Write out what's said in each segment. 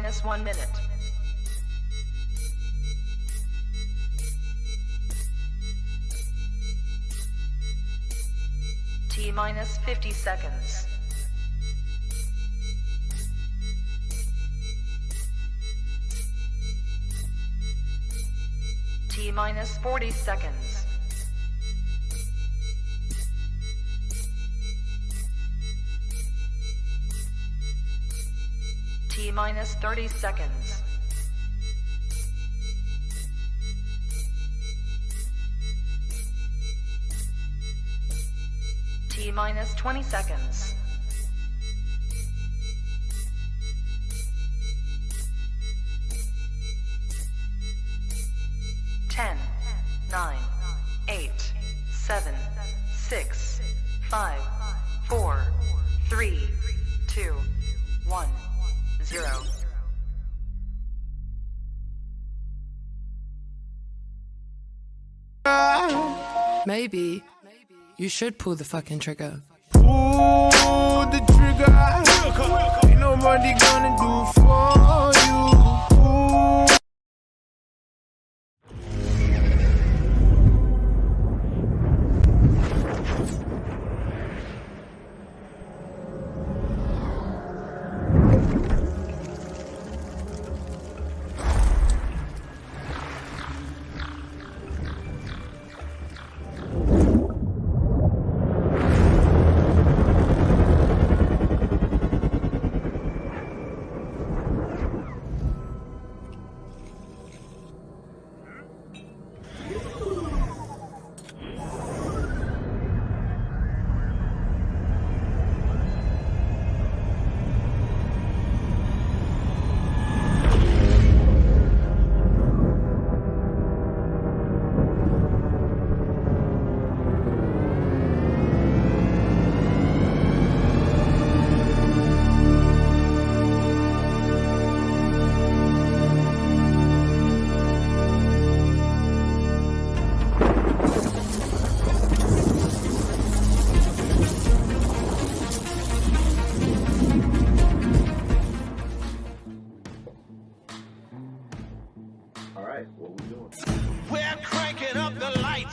minus 1 minute. T minus 50 seconds. T minus 40 seconds. T minus 30 seconds. T minus 20 seconds. Ten, 9, 8, 7, 6, 5, 4, 3, 2, 1, 0. Maybe you should pull the fucking trigger. Pull the trigger. Ain't nobody gonna do for you.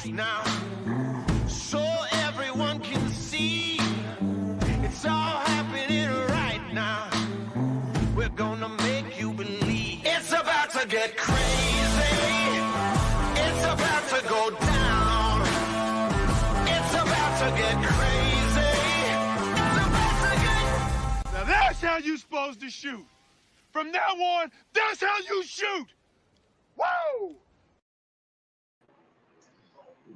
Now, so everyone can see it's all happening right now. We're gonna make you believe it's about to get crazy. It's about to go down. It's about to get crazy. It's about to get... Now that's how you supposed to shoot. From now on, that's how you shoot. Whoa!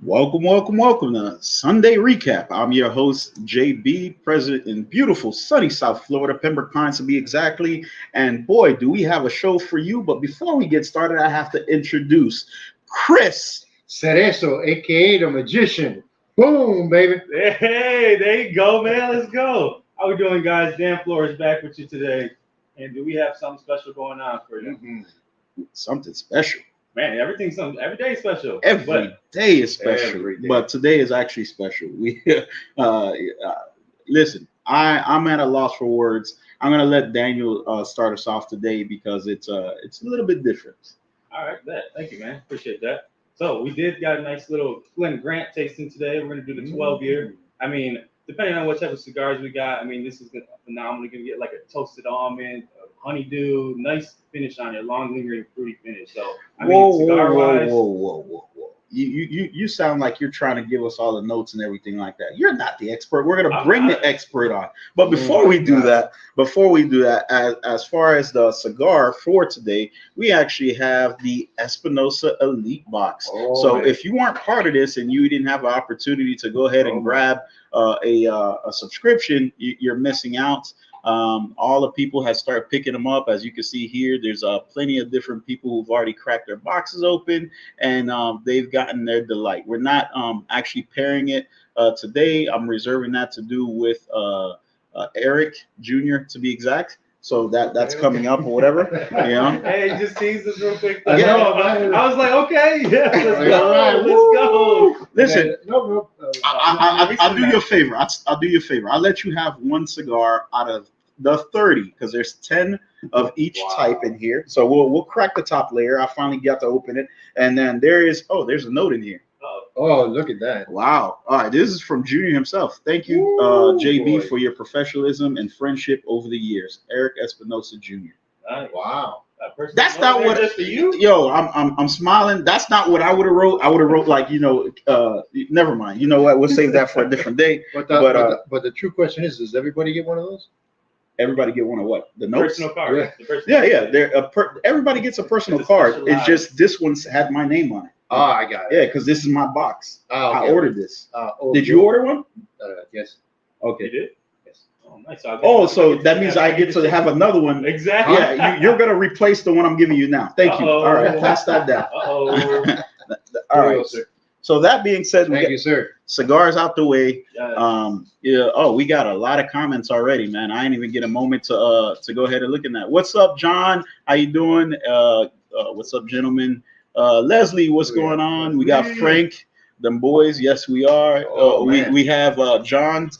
Welcome to Sunday Recap. I'm your host, JB, present in beautiful sunny South Florida, Pembroke Pines to be exactly. And boy, do we have a show for you. But before we get started, I have to introduce Chris Cerezo, a.k.a. the Magician. Boom, baby. Hey, there you go, man. Let's go. How we doing, guys? Dan Flores back with you today. And do we have something special going on for you? Mm-hmm. Something special. Man, every day is special. Every day is special, but today is actually special. We listen. I'm at a loss for words. I'm gonna let Daniel start us off today because it's a little bit different. All right, thank you, man. Appreciate that. So we got a nice little Glen Grant tasting today. We're gonna do the 12 year. I mean, depending on what type of cigars we got, I mean, this is phenomenal. You're gonna get like a toasted almond, honeydew, nice finish on it, long lingering fruity finish. So I mean, cigar-wise, whoa. You sound like you're trying to give us all the notes and everything like that. You're not the expert. We're gonna bring the expert on. But before we do that, as far as the cigar for today, we actually have the Espinosa Elite Box. So if you weren't part of this and you didn't have an opportunity to go ahead and grab a subscription, you're missing out. All the people have started picking them up. As you can see here, there's plenty of different people who've already cracked their boxes open, and they've gotten their delight. We're not actually pairing it today. I'm reserving that to do with Eric Jr. to be exact. So that's coming up or whatever. You know? Hey, just tease us real quick. Yeah. I was like, okay, yeah, let's go. Listen, I'll do you a favor. I'll do you a favor. I'll let you have one cigar out of the 30 because there's 10 of each type in here. So we'll crack the top layer. I finally got to open it, and then there's a note in here. Oh, look at that. Wow. All right, this is from Junior himself. Thank you, JB, boy. for your professionalism and friendship over the years. Eric Espinosa Jr. Wow. That's not what. Just for you. Yo, I'm smiling. That's not what I would have wrote. I would have wrote like, never mind. You know what? We'll save that for a different day. But the true question is, does everybody get one of those? Everybody get one of what? The notes? Personal card. Yeah. The personal Yeah. Everybody gets a personal It's a card. It's specialized- just this one's had my name on it. Oh, I got it. Yeah, because this is my box. Oh, I okay. ordered this. Oh, Did you order one? Yes. You Okay. did? Yes. Oh, nice. So So that means I get to have another one. Exactly. Yeah, you're gonna replace the one I'm giving you now. Thank you. Uh-oh. All right, pass that down. Uh-oh. All There you right. go, sir. So that being said, we Thank got you, sir. cigars out the way. Yeah. We got a lot of comments already, man. I didn't even get a moment to go ahead and look at that. What's up, John? How you doing? What's up, gentlemen? Leslie, what's going on? We got Frank, them boys. Yes, we are. Oh, man. We have John.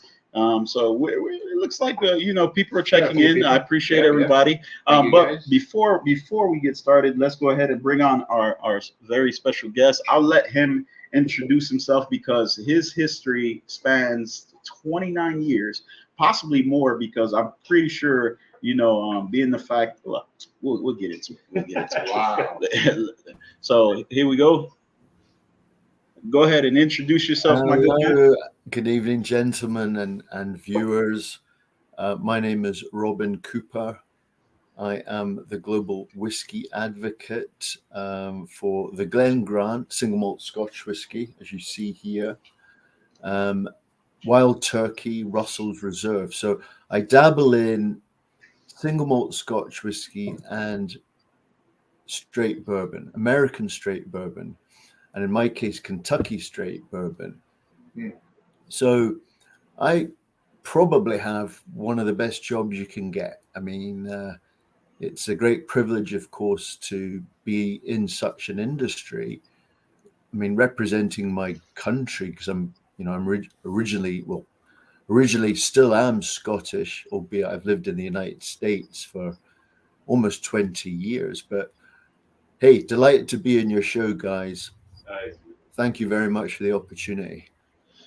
So it looks like people are checking cool in. people. I appreciate Yeah, everybody. Thank you, But guys. before we get started, let's go ahead and bring on our very special guest. I'll let him introduce himself because his history spans 29 years, possibly more, because I'm pretty sure, being the fact, well, we'll get into it. We'll get into it. Wow. So here we go. Go ahead and introduce yourself, my good man. Hello. Good evening, gentlemen and viewers. My name is Robin Coupar. I am the Global Whisky Advocate for the Glen Grant single malt Scotch whisky, as you see here. Wild Turkey, Russell's Reserve. So I dabble in single malt Scotch whisky and straight bourbon, American straight bourbon, and in my case, Kentucky straight bourbon. So I probably have one of the best jobs you can get. I mean, it's a great privilege, of course, to be in such an industry. I mean, representing my country, because I'm originally still am Scottish, albeit I've lived in the United States for almost 20 years. But hey, delighted to be in your show, guys. Nice. Thank you very much for the opportunity.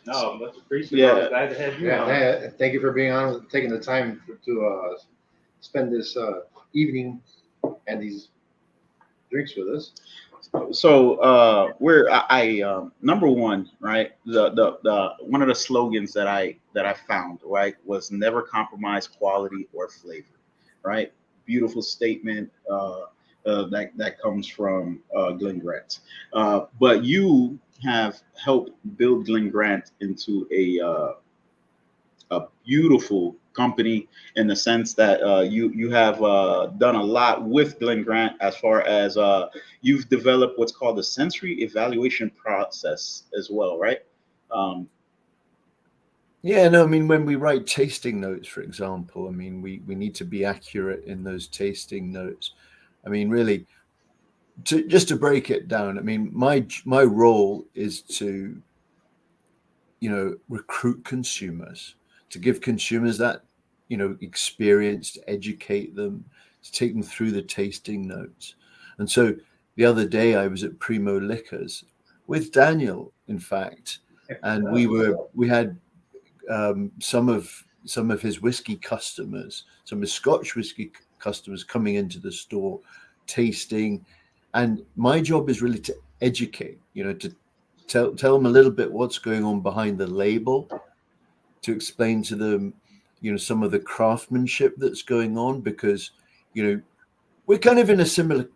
No, much appreciated. Yeah. Glad to have you Yeah, on. thank you for being on, taking the time to spend this evening and these drinks with us. So number one, right? The one of the slogans that I found, right, was never compromise quality or flavor, right? Beautiful statement that comes from Glen Grant. But you have helped build Glen Grant into a beautiful company in the sense that you have done a lot with Glen Grant as far as you've developed what's called the sensory evaluation process as well, right? Yeah, no, I mean, when we write tasting notes, for example, I mean, we need to be accurate in those tasting notes. I mean, really, just to break it down, I mean, my role is to, recruit consumers, to give consumers that, experience, to educate them, to take them through the tasting notes. And so the other day I was at Primo Liquors with Daniel, in fact, and we had some of his whiskey customers, some of his Scotch whiskey customers coming into the store, tasting. And my job is really to educate, to tell them a little bit what's going on behind the label, to explain to them, some of the craftsmanship that's going on, because, we're kind of in a similar,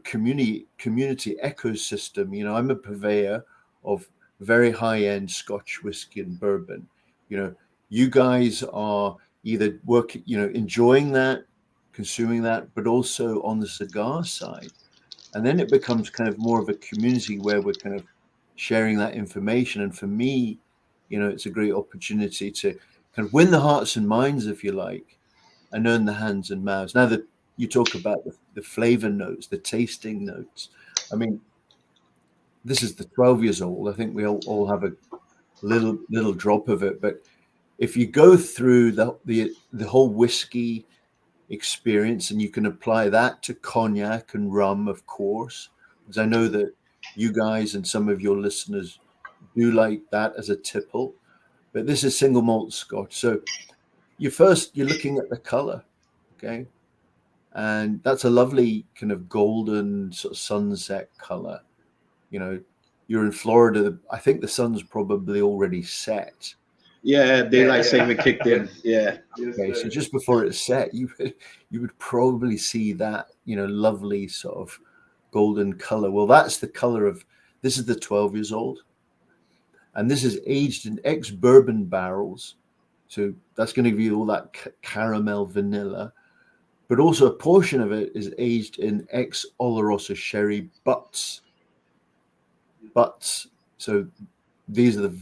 community ecosystem. I'm a purveyor of very high-end Scotch whiskey and bourbon. You guys are either working, enjoying that, consuming that, but also on the cigar side. And then it becomes kind of more of a community where we're kind of sharing that information. And for me, it's a great opportunity to kind of win the hearts and minds, if you like, and earn the hands and mouths. Now that you talk about the flavor notes, the tasting notes, I mean, this is the 12 years old. I think we all have a little drop of it, but if you go through the whole whiskey experience, and you can apply that to cognac and rum, of course, because I know that you guys and some of your listeners do like that as a tipple, but this is single malt Scotch. So you're looking at the color, okay? And that's a lovely kind of golden sort of sunset color. You know, you're in Florida. I think the sun's probably already set. Yeah, daylight saving kicked in. Yeah. Okay, so just before it's set, you would probably see that, you know, lovely sort of golden color. Well, that's the color of, this is the 12 years old. And this is aged in ex-bourbon barrels. So that's going to give you all that caramel vanilla. But also a portion of it is aged in ex-Oloroso sherry butts. So these are the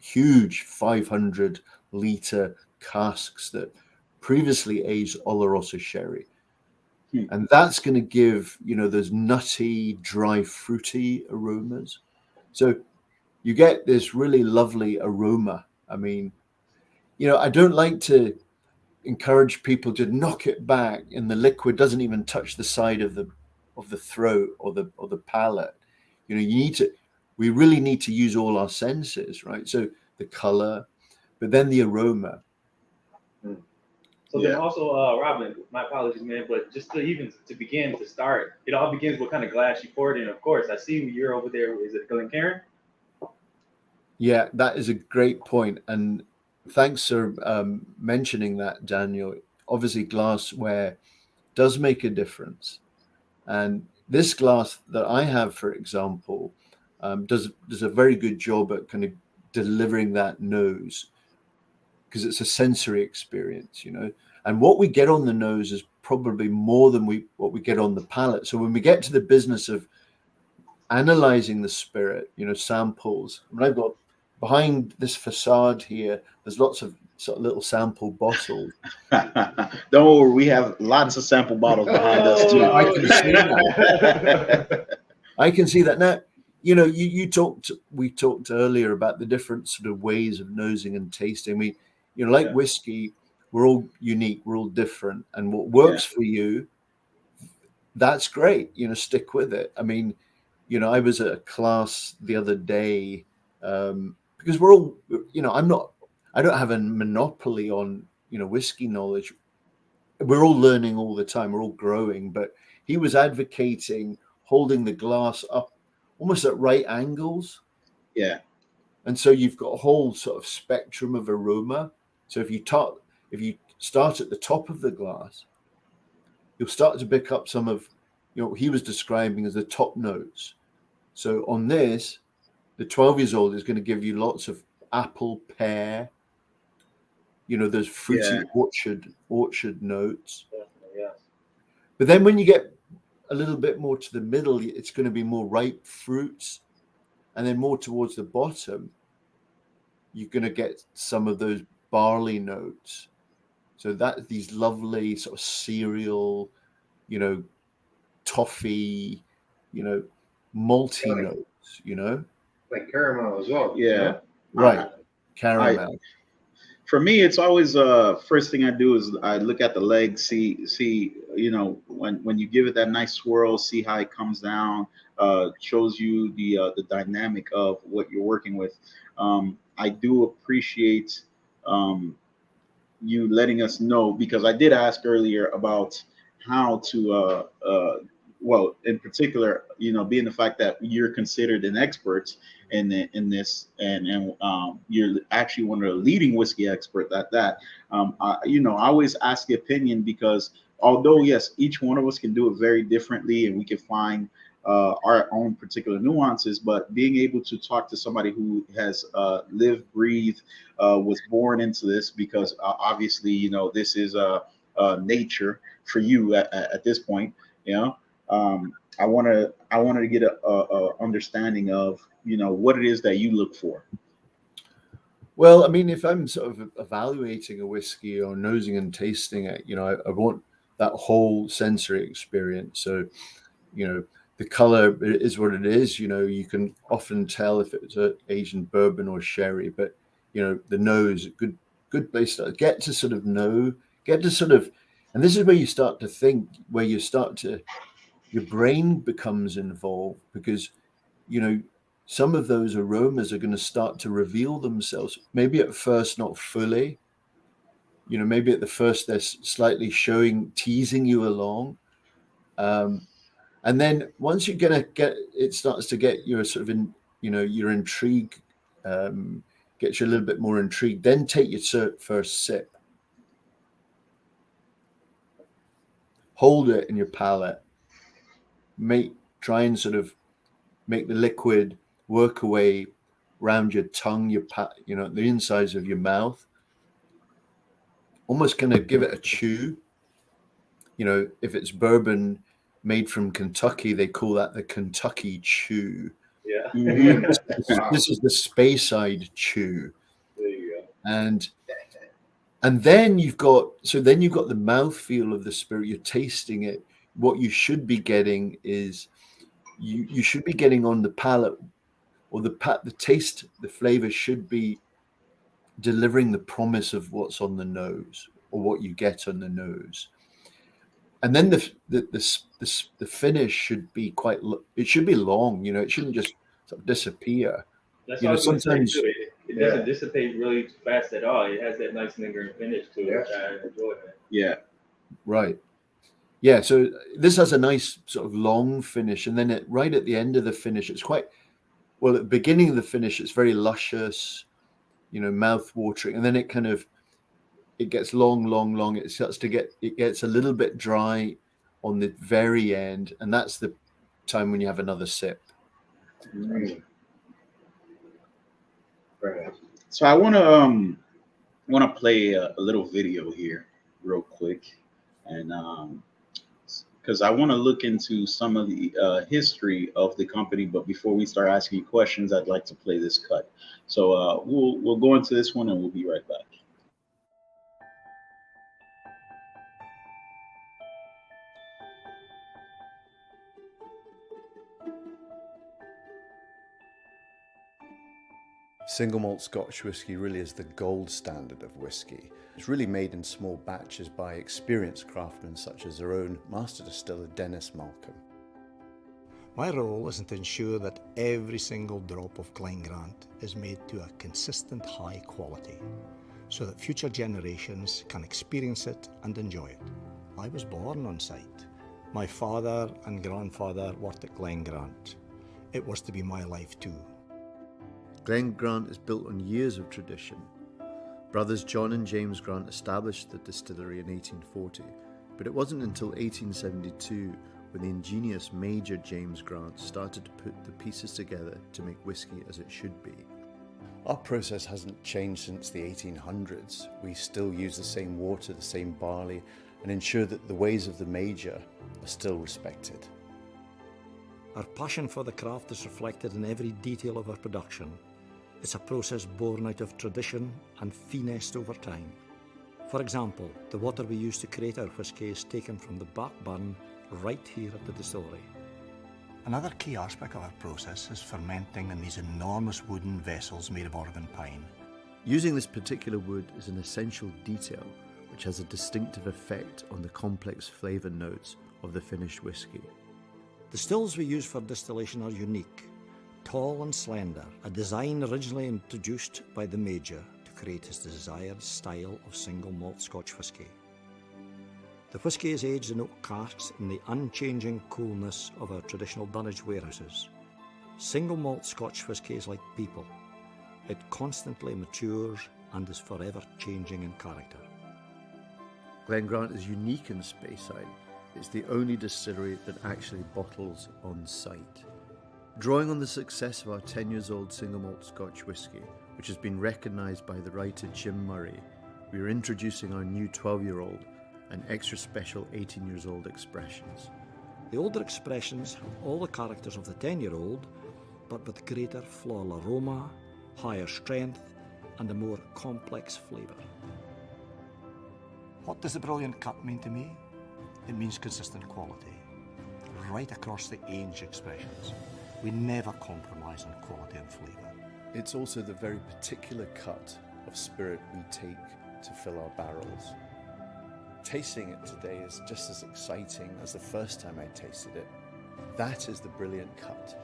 huge 500-liter casks that previously aged Oloroso sherry. And that's going to give, you know, those nutty, dry, fruity aromas. So you get this really lovely aroma. I mean, you know, I don't like to encourage people to knock it back, and the liquid doesn't even touch the side of the throat or the palate. You know, we really need to use all our senses, right? So the color, but then the aroma. So then also, Robin, my apologies, man, but just to begin to start, it all begins with what kind of glass you pour it in. Of course, I see you're over there. Is it Glen Grant? Yeah, that is a great point, and thanks for mentioning that, Daniel. Obviously, glassware does make a difference, and this glass that I have, for example, does a very good job at kind of delivering that nose, because it's a sensory experience, you know. And what we get on the nose is probably more than what we get on the palate. So when we get to the business of analyzing the spirit, you know, samples. I mean, I've got behind this facade here, there's lots of sort of little sample bottles. Don't worry, we have lots of sample bottles behind us too. I can see that. I can see that. Now, you know, we talked earlier about the different sort of ways of nosing and tasting. We, you know, like whiskey, we're all unique, we're all different, and what works for you, that's great. You know, stick with it. I mean, you know, I was at a class the other day, because we're all, you know, I don't have a monopoly on, you know, whiskey knowledge. We're all learning all the time. We're all growing. But he was advocating holding the glass up almost at right angles. Yeah. And so you've got a whole sort of spectrum of aroma. So if you start at the top of the glass, you'll start to pick up some of, you know, what he was describing as the top notes. So on this, the 12 years old is going to give you lots of apple, pear, you know, those fruity orchard notes. Yes. But then when you get a little bit more to the middle, it's going to be more ripe fruits. And then more towards the bottom, you're going to get some of those barley notes. So that these lovely sort of cereal, you know, toffee, you know, malty notes, you know. Like caramel as well. Yeah. You know? Right. Caramel. For me, it's always first thing I do is I look at the legs, see, you know, when you give it that nice swirl, see how it comes down, shows you the dynamic of what you're working with. I do appreciate you letting us know, because I did ask earlier about how to well, in particular, you know, being the fact that you're considered an expert in this, and you're actually one of the leading whiskey experts at that. You know, I always ask the opinion, because although yes, each one of us can do it very differently, and we can find our own particular nuances, but being able to talk to somebody who has lived, breathed, was born into this, because obviously, you know, this is nature for you at this point, you know. I wanted to get a understanding of, you know, what it is that you look for. Well, I mean, if I'm sort of evaluating a whiskey or nosing and tasting it, you know, I want that whole sensory experience. So, you know, the color is what it is. You know, you can often tell if it's an Asian bourbon or sherry, but the nose, good place to get to sort of know, and this is where you start to think, your brain becomes involved, because, some of those aromas are going to start to reveal themselves. Maybe at first not fully, maybe at the first they're slightly teasing you along. And then once you're going to it starts to get your sort of your intrigue, gets you a little bit more intrigued, then take your first sip. Hold it in your palate. Try and sort of make the liquid work away around your tongue, the insides of your mouth. Almost kind of give it a chew. If it's bourbon made from Kentucky, they call that the Kentucky chew. Yeah. This is the Speyside chew. There you go. And then you've got the mouthfeel of the spirit. You're tasting it. What you should be getting is you should be getting on the palate, or the taste, the flavor should be delivering the promise of what's on the nose, or what you get on the nose. And then the finish should be it should be long. It shouldn't just sort of disappear. That's what I was sometimes say, too. It doesn't dissipate really fast at all. It has that nice lingering finish to it, which I enjoy. Yeah. Right. Yeah. So this has a nice sort of long finish, and then right at the end of the finish, it's quite well. At the beginning of the finish, it's very luscious, mouth watering, and then it gets long. It gets a little bit dry on the very end, and that's the time when you have another sip. Mm. Right. So I want to play a little video here real quick, and because I want to look into some of the history of the company. But before we start asking you questions, I'd like to play this cut. So we'll go into this one, and we'll be right back. Single malt Scotch whisky really is the gold standard of whisky. It's really made in small batches by experienced craftsmen such as our own master distiller Dennis Malcolm. My role is to ensure that every single drop of Glen Grant is made to a consistent high quality, so that future generations can experience it and enjoy it. I was born on site. My father and grandfather worked at Glen Grant. It was to be my life too. Glen Grant is built on years of tradition. Brothers John and James Grant established the distillery in 1840, but it wasn't until 1872 when the ingenious Major James Grant started to put the pieces together to make whiskey as it should be. Our process hasn't changed since the 1800s. We still use the same water, the same barley, and ensure that the ways of the Major are still respected. Our passion for the craft is reflected in every detail of our production. It's a process born out of tradition and finessed over time. For example, the water we use to create our whisky is taken from the back burn right here at the distillery. Another key aspect of our process is fermenting in these enormous wooden vessels made of Oregon pine. Using this particular wood is an essential detail which has a distinctive effect on the complex flavour notes of the finished whisky. The stills we use for distillation are unique, tall and slender, a design originally introduced by the Major to create his desired style of single malt Scotch whisky. The whisky is aged in oak casks in the unchanging coolness of our traditional dunnage warehouses. Single malt Scotch whisky is like people. It constantly matures and is forever changing in character. Glen Grant is unique in Speyside. It's the only distillery that actually bottles on site. Drawing on the success of our 10 years old single malt Scotch whisky, which has been recognised by the writer Jim Murray, we are introducing our new 12-year-old and extra special 18 years old expressions. The older expressions have all the characters of the 10-year-old, but with greater floral aroma, higher strength, and a more complex flavour. What does the brilliant cut mean to me? It means consistent quality, right across the age expressions. We never compromise on quality and flavour. It's also the very particular cut of spirit we take to fill our barrels. Tasting it today is just as exciting as the first time I tasted it. That is the brilliant cut.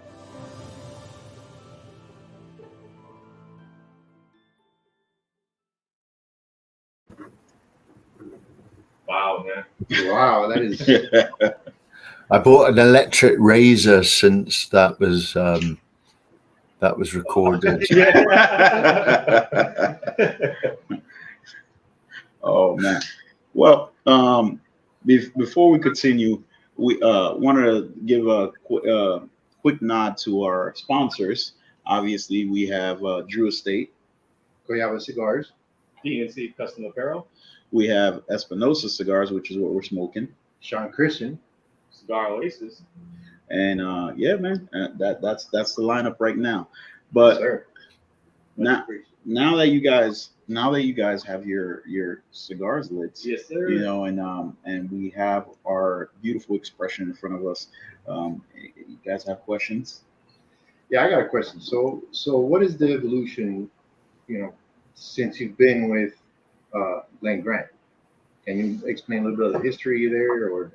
Wow, man. Wow, that is. I bought an electric razor since that was recorded. Oh man. Well, before we continue, we wanted to give a quick nod to our sponsors. Obviously, we have Drew Estate. Guayaba Cigars. DNC Custom Apparel. We have Espinosa Cigars, which is what we're smoking. Sean Christian. Cigar Oasis. And yeah, man, that's the lineup right now. But Sir. now that you guys have your cigars lit, Yes, sir. you know, and we have our beautiful expression in front of us. You guys have questions? Yeah, I got a question. So what is the evolution, you know, since you've been with Glen Grant? Can you explain a little bit of the history there, or?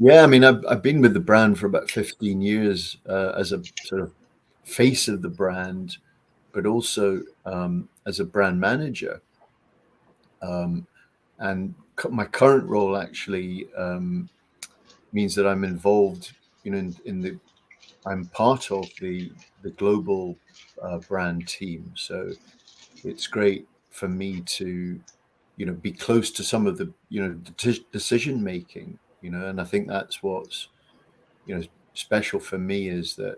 Yeah, I mean, I've been with the brand for about 15 years as a sort of face of the brand, but also as a brand manager. And my current role actually means that I'm involved, you know, I'm part of the global brand team. So it's great for me to, you know, be close to some of the, you know, decision making, you know, and I think that's what's, you know, special for me is that,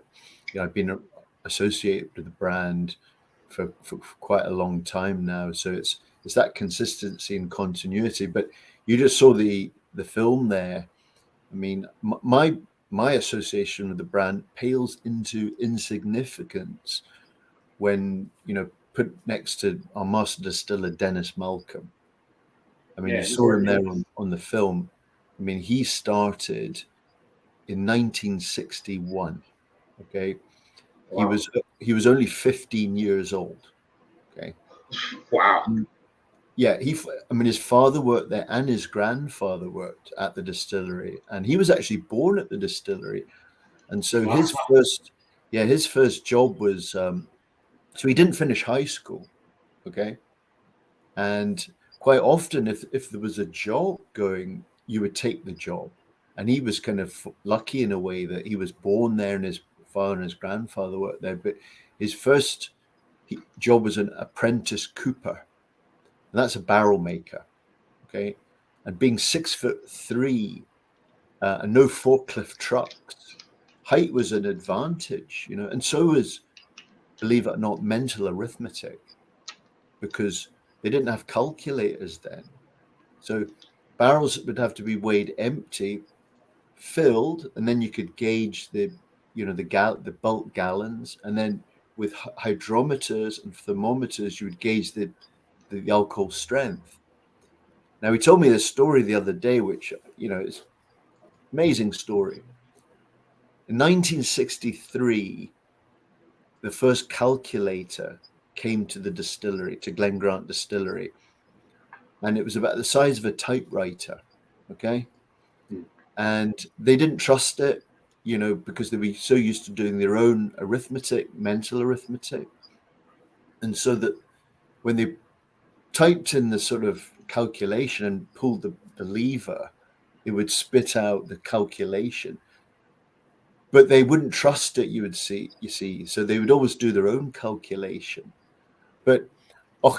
you know, I've been associated with the brand for quite a long time now. So it's that consistency and continuity. But you just saw the film there. I mean, my association with the brand pales into insignificance when, you know, put next to our master distiller Dennis Malcolm. I mean, you saw him there on the film. I mean, he started in 1961. Okay, wow. He was only 15 years old. Okay, wow. Yeah, I mean, his father worked there and his grandfather worked at the distillery, and he was actually born at the distillery. And so his first job was so he didn't finish high school. Okay, and quite often, if there was a job going, you would take the job. And he was kind of lucky in a way that he was born there and his father and his grandfather worked there. But his first job was an apprentice cooper. And that's a barrel maker. Okay. And being 6'3" and no forklift trucks, height was an advantage, you know, and so was, believe it or not, mental arithmetic, because they didn't have calculators then. So barrels would have to be weighed empty, filled, and then you could gauge the bulk gallons, and then with hydrometers and thermometers you would gauge the alcohol strength. Now, he told me this story the other day, which, you know, is amazing story. In 1963, the first calculator came to the distillery, to Glen Grant Distillery, and it was about the size of a typewriter. Okay. And they didn't trust it, you know, because they were so used to doing their own arithmetic, mental arithmetic. And so that when they typed in the sort of calculation and pulled the lever, it would spit out the calculation. But they wouldn't trust it, you see. So they would always do their own calculation. But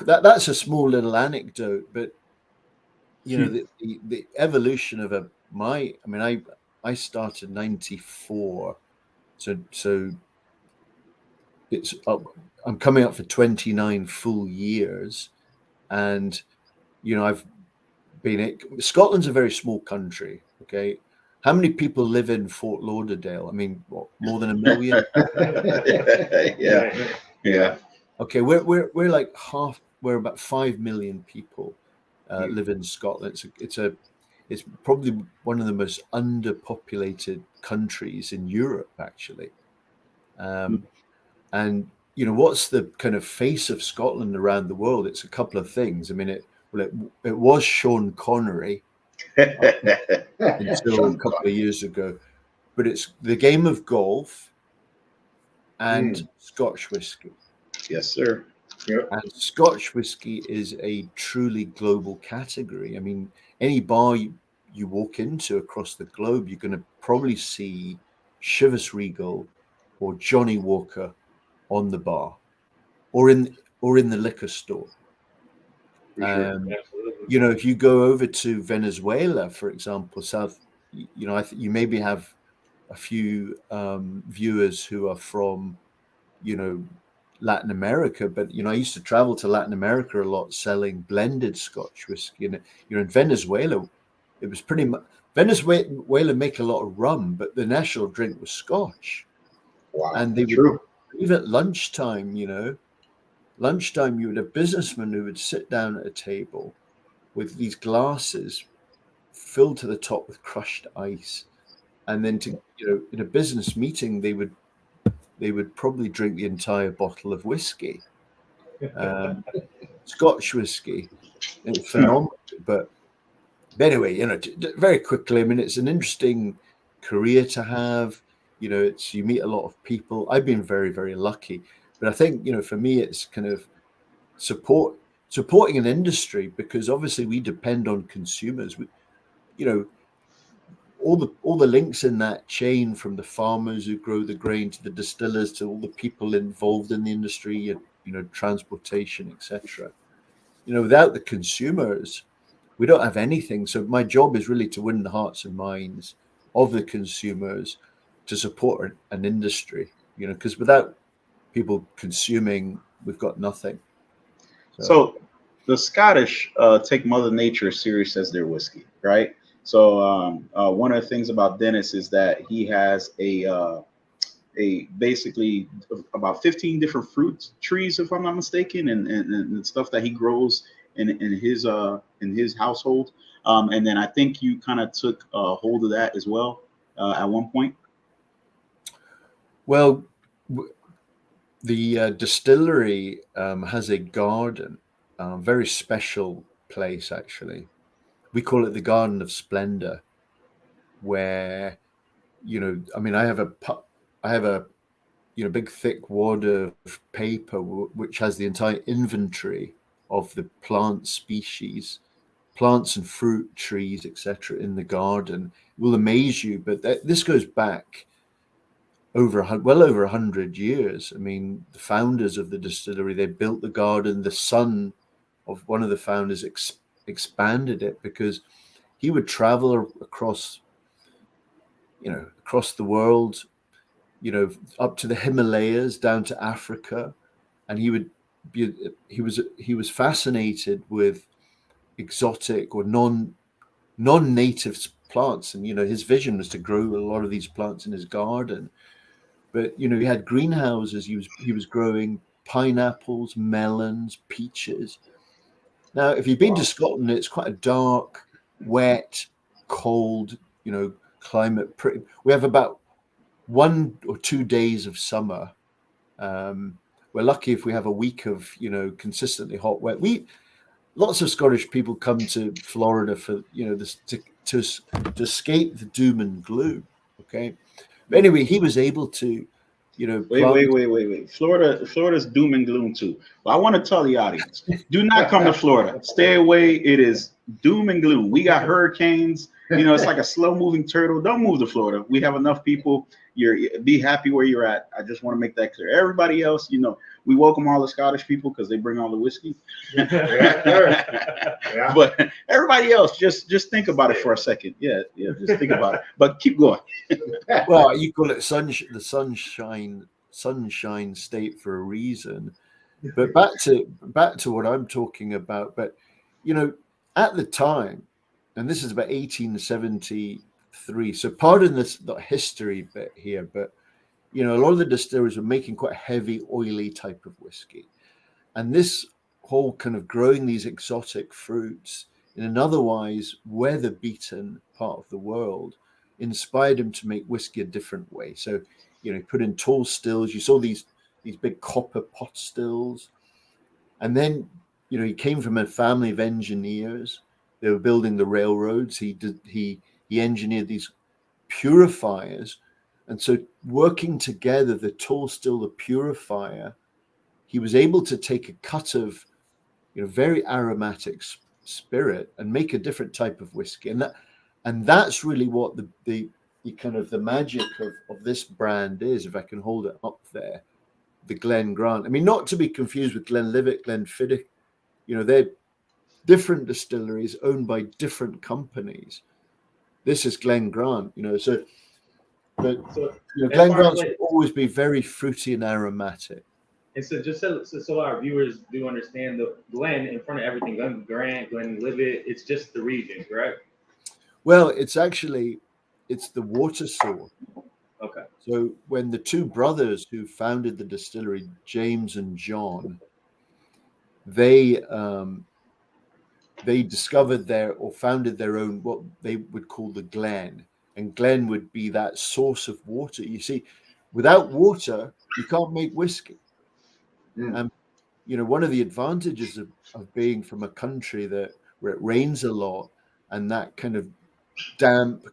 that's a small little anecdote. But, you know, the evolution of I started 94, so it's up. I'm coming up for 29 full years, and you know Scotland's a very small country. Okay, how many people live in Fort Lauderdale? I mean, what, more than 1 million? Yeah. Okay, we're like half. We're about 5 million people live in Scotland. It's probably one of the most underpopulated countries in Europe, actually. And you know, what's the kind of face of Scotland around the world? It's a couple of things. I mean, it was Sean Connery until a couple of years ago, but it's the game of golf and Scotch whiskey. Yes, sir. Yep. And Scotch whiskey is a truly global category. I mean, any bar you walk into across the globe, you're going to probably see Chivas Regal or Johnny Walker on the bar, or in the liquor store. You know, if you go over to Venezuela, for example, you know, you maybe have a few viewers who are from, you know, Latin America, but you know, I used to travel to Latin America a lot, selling blended Scotch whiskey. And you know, in Venezuela, it was pretty much Venezuela make a lot of rum, but the national drink was Scotch. Wow, and they would, even at lunchtime, you know, you would have businessmen who would sit down at a table with these glasses filled to the top with crushed ice, and then you know, in a business meeting, they would probably drink the entire bottle of whiskey, Scotch whiskey. It's phenomenal. But anyway, you know, very quickly, I mean, it's an interesting career to have. You know, you meet a lot of people. I've been very, very lucky. But I think, you know, for me, it's kind of supporting an industry, because obviously we depend on consumers. You know, all the links in that chain, from the farmers who grow the grain to the distillers to all the people involved in the industry, you know, transportation, etc. You know, without the consumers, we don't have anything. So my job is really to win the hearts and minds of the consumers, to support an industry, you know, because without people consuming, we've got nothing. So the Scottish take Mother Nature serious as their whiskey, right? So one of the things about Dennis is that he has a basically about 15 different fruit trees, if I'm not mistaken, and stuff that he grows in his household. And then I think you kind of took hold of that as well at one point. Well, the distillery has a garden, very special place, actually. We call it the Garden of Splendor, where, you know, I mean, I have a you know, big thick wad of paper which has the entire inventory of the plant species, plants and fruit trees, etc., in the garden. It will amaze you, but this goes back well over 100 years. I mean, the founders of the distillery, they built the garden. The son of one of the founders expanded it, because he would travel across the world, you know, up to the Himalayas, down to Africa, and he was fascinated with exotic or non-native plants, and you know, his vision was to grow a lot of these plants in his garden. But you know, he had greenhouses. He was growing pineapples, melons, peaches. Now, if you've been to Scotland, it's quite a dark, wet, cold, you know, climate. We have about 1 or 2 days of summer. We're lucky if we have a week of, you know, consistently hot, wet. Lots of Scottish people come to Florida for, you know, this to escape the doom and gloom. Okay. But anyway, he was able to, you know. Wait. Florida's doom and gloom too. Well, I want to tell the audience, do not come to Florida. Stay away. It is doom and gloom. We got hurricanes. You know, it's like a slow moving turtle. Don't move to Florida. We have enough people. Be happy where you're at. I just want to make that clear. Everybody else, you know, we welcome all the Scottish people because they bring all the whiskey. Yeah. But everybody else, just think about it for a second. Yeah, just think about it. But keep going. Well, you call it the sunshine state for a reason. But back to what I'm talking about. But you know, at the time, and this is about 1873. So pardon this the history bit here, but you know, a lot of the distilleries were making quite a heavy, oily type of whiskey, and this whole kind of growing these exotic fruits in an otherwise weather-beaten part of the world inspired him to make whiskey a different way. So, you know, he put in tall stills. You saw these these big copper pot stills. And then, he came from a family of engineers. They were building the railroads. He engineered these purifiers. And so working together, the tall still, the purifier, he was able to take a cut of, very aromatic spirit and make a different type of whiskey. And that's really what the kind of the magic of this brand is, if I can hold it up there, the Glen Grant. I mean, not to be confused with Glenlivet, Glenfiddich, they're different distilleries owned by different companies. This is Glen Grant, so Glen Grant will always be very fruity and aromatic. And so just so our viewers do understand, the Glen in front of everything, Glen Grant, Glenlivet, it's just the region, correct? Well, it's the water source. Okay. So when the two brothers who founded the distillery, James and John, they discovered founded their own, what they would call the Glen. And Glen would be that source of water. You see, without water, you can't make whiskey. And one of the advantages of being from a country where it rains a lot and that kind of damp,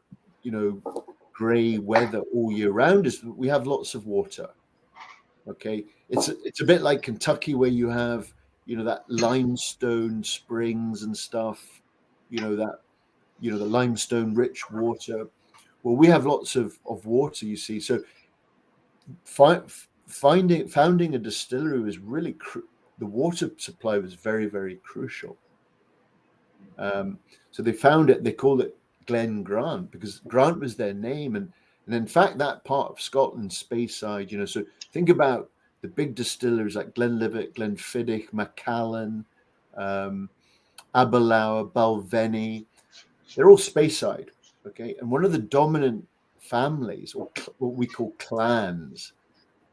gray weather all year round is we have lots of water. Okay, it's a bit like Kentucky, where you have that limestone springs and stuff, the limestone rich water. Well, we have lots of water, you see. So founding a distillery was really the water supply was very, very crucial. So they called it Glen Grant because Grant was their name, and in fact that part of Scotland, Speyside, so think about the big distilleries like Glenlivet, Glenfiddich, Macallan, Aberlour, Balvenie, they're all Speyside, okay? And one of the dominant families, or what we call clans,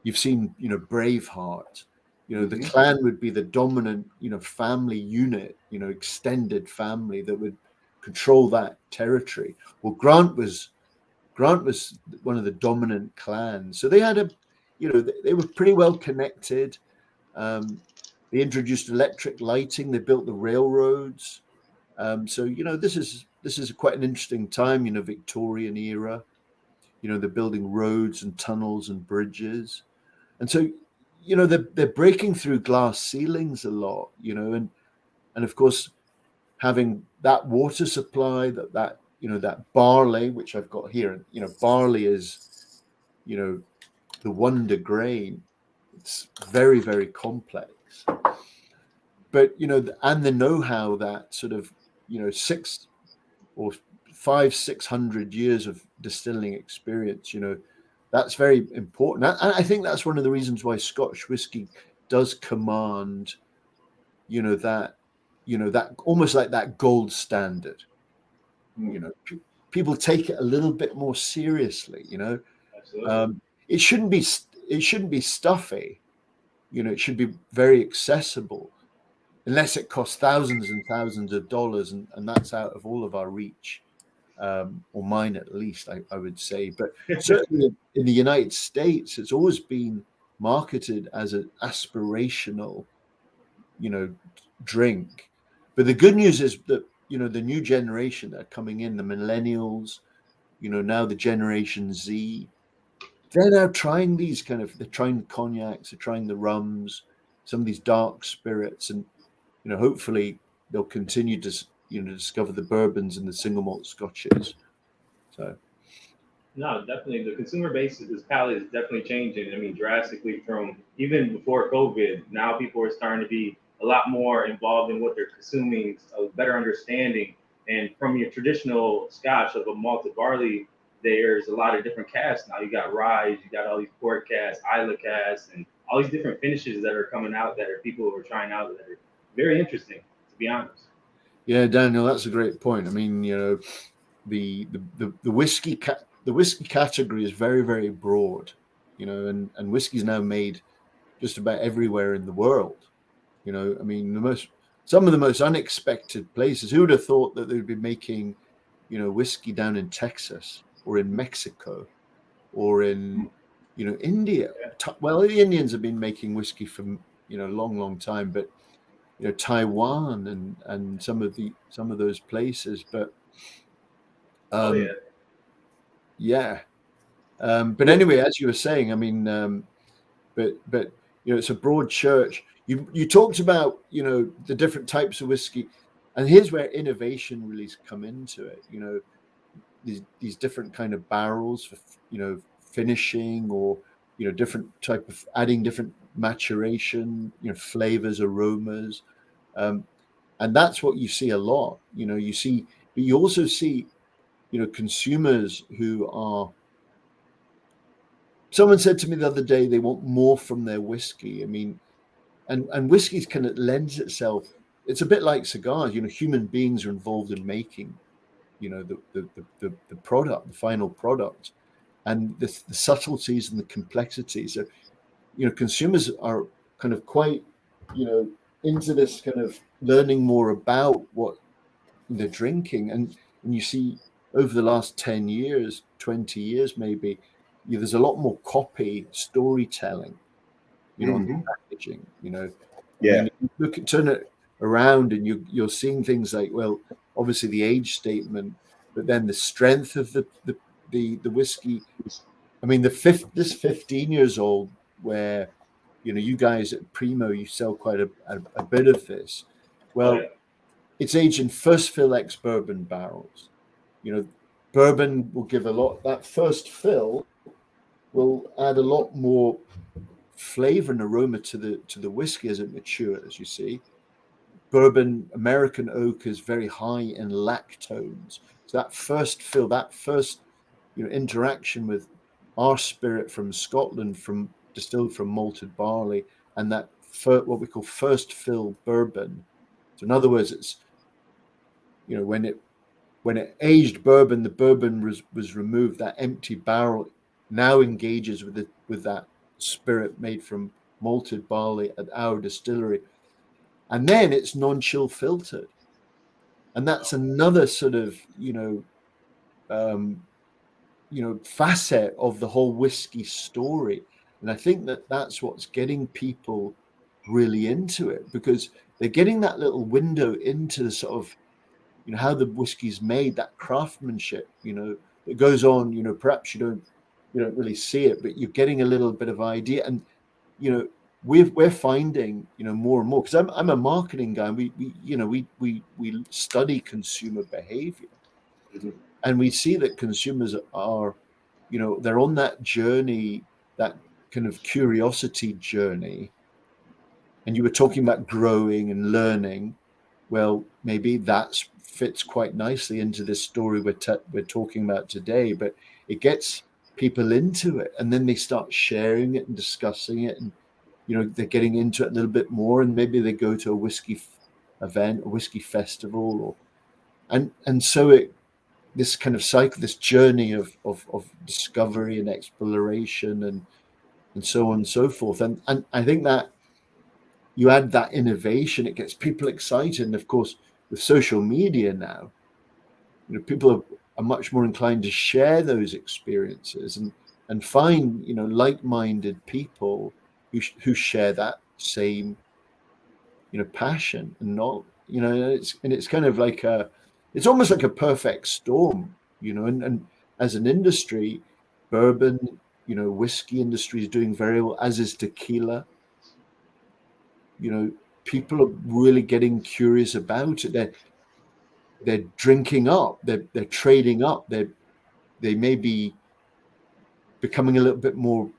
you've seen, Braveheart, the clan would be the dominant, family unit, extended family that would control that territory. Well, Grant was one of the dominant clans. So they had they were pretty well connected. They introduced electric lighting. They built the railroads. So this is quite an interesting time. Victorian era. They're building roads and tunnels and bridges, and so they're breaking through glass ceilings a lot. And of course having that water supply, that barley, which I've got here. Barley is the wonder grain. It's very, very complex, but and the know-how that sort of 600 years of distilling experience, that's very important. And I think that's one of the reasons why Scotch whiskey does command that almost like that gold standard. People take it a little bit more seriously. It shouldn't be stuffy. It should be very accessible, unless it costs thousands and thousands of dollars, and that's out of all of our reach, or mine at least, I would say. But certainly in the United States, it's always been marketed as an aspirational, drink. But the good news is that the new generation that are coming in, the millennials, now the Generation Z, they're now trying they're trying the cognacs, they're trying the rums, some of these dark spirits, and hopefully they'll continue to discover the bourbons and the single malt scotches. So no, definitely the consumer base, this palate is definitely changing. I mean, drastically from even before COVID. Now people are starting to be a lot more involved in what they're consuming, a better understanding. And from your traditional Scotch of a malted barley, there's a lot of different casks now. You got rye, you got all these port casks, Isla casks, and all these different finishes that are coming out that are people who are trying out that are very interesting, to be honest. Yeah, Daniel, that's a great point. I mean, the whiskey category is very, very broad, and whiskey is now made just about everywhere in the world. I mean, some of the most unexpected places. Who would have thought that they would be making, whiskey down in Texas or in Mexico or in, India? well, the Indians have been making whiskey for long time, but Taiwan and some of those places, but yeah. But anyway, as you were saying, I mean, but it's a broad church. You talked about the different types of whiskey, and here's where innovation really come into it. These different kind of barrels for finishing, or different type of adding different maturation, flavors, aromas, and that's what you see a lot. But you also see consumers who are. Someone said to me the other day they want more from their whiskey. I mean, and whiskey kind of lends itself. It's a bit like cigars. Human beings are involved in making, the product, the final product, and the subtleties and the complexities. So, consumers are kind of quite, into this kind of learning more about what they're drinking, and you see over the last 10 years, 20 years maybe. There's a lot more copy storytelling, on the packaging. Yeah. Turn it around, and you're seeing things like, well, obviously the age statement, but then the strength of the whiskey. I mean, this 15 years old, where you guys at Primo, you sell quite a bit of this. Well, it's aged in first fill ex-bourbon barrels. Bourbon will give a lot. That first fill will add a lot more flavor and aroma to the whiskey as it matures. You see, bourbon, American oak, is very high in lactones. So that first fill, that first interaction with our spirit from Scotland, distilled from malted barley, and that what we call first fill bourbon. So in other words, it's when it aged bourbon, the bourbon was removed. That empty barrel now engages with that spirit made from malted barley at our distillery, and then it's non-chill filtered, and that's another sort of facet of the whole whiskey story. And I think that's what's getting people really into it, because they're getting that little window into the sort of how the whiskey's made, that craftsmanship that goes on. Perhaps you don't really see it, but you're getting a little bit of idea. And we're finding more and more, because I'm a marketing guy, and we study consumer behavior, and we see that consumers are they're on that journey, that kind of curiosity journey. And you were talking about growing and learning. Well, maybe that fits quite nicely into this story we're talking about today, but it gets people into it, and then they start sharing it and discussing it, and they're getting into it a little bit more, and maybe they go to a whiskey event, a whiskey festival, and so this kind of cycle, this journey of discovery and exploration, and so on and so forth. And I think that you add that innovation, it gets people excited. And of course, with social media now, people are much more inclined to share those experiences and find like-minded people who share that same passion, and not it's kind of like it's almost like a perfect storm, and as an industry, bourbon, whiskey industry is doing very well, as is tequila. People are really getting curious about it. They're drinking up, they're trading up, they may be becoming a little bit more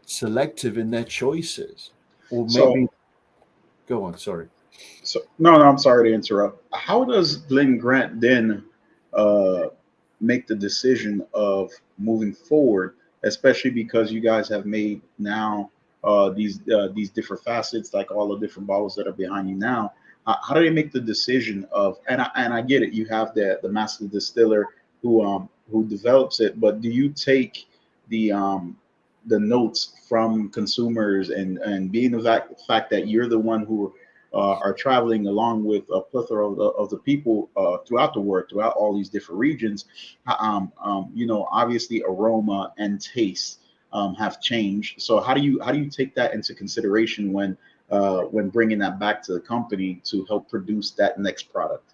selective in their choices, or maybe go on, sorry. So no, I'm sorry to interrupt. How does Glen Grant then make the decision of moving forward, especially because you guys have made now these different facets, like all the different bottles that are behind you now? How do they make the decision of, and I get it, you have the master distiller who develops it, but do you take the notes from consumers, and being the fact that you're the one who are traveling along with a plethora of the people throughout the world, throughout all these different regions. Obviously aroma and taste have changed. So how do you take that into consideration when bringing that back to the company to help produce that next product?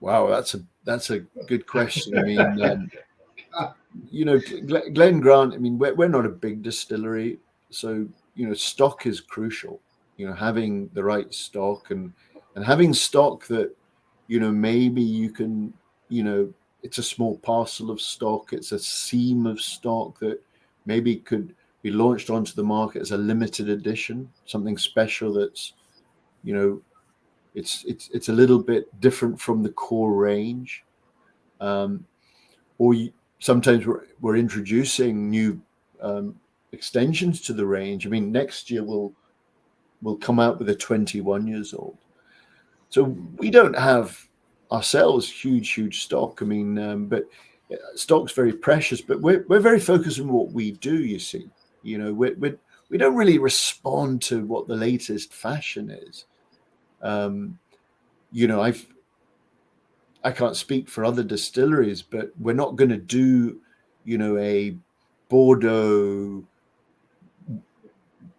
Wow, that's a good question. I mean, Glen Grant. I mean, we're not a big distillery, so stock is crucial. Having the right stock and having stock that maybe you can it's a small parcel of stock. It's a seam of stock that maybe could be launched onto the market as a limited edition, something special that's it's a little bit different from the core range, sometimes we're introducing new extensions to the range. I mean, next year we'll come out with a 21 years old. So we don't have ourselves huge stock. I mean, but stock's very precious. But we're very focused on what we do. You see, we don't really respond to what the latest fashion is. I can't speak for other distilleries, but we're not going to do, a Bordeaux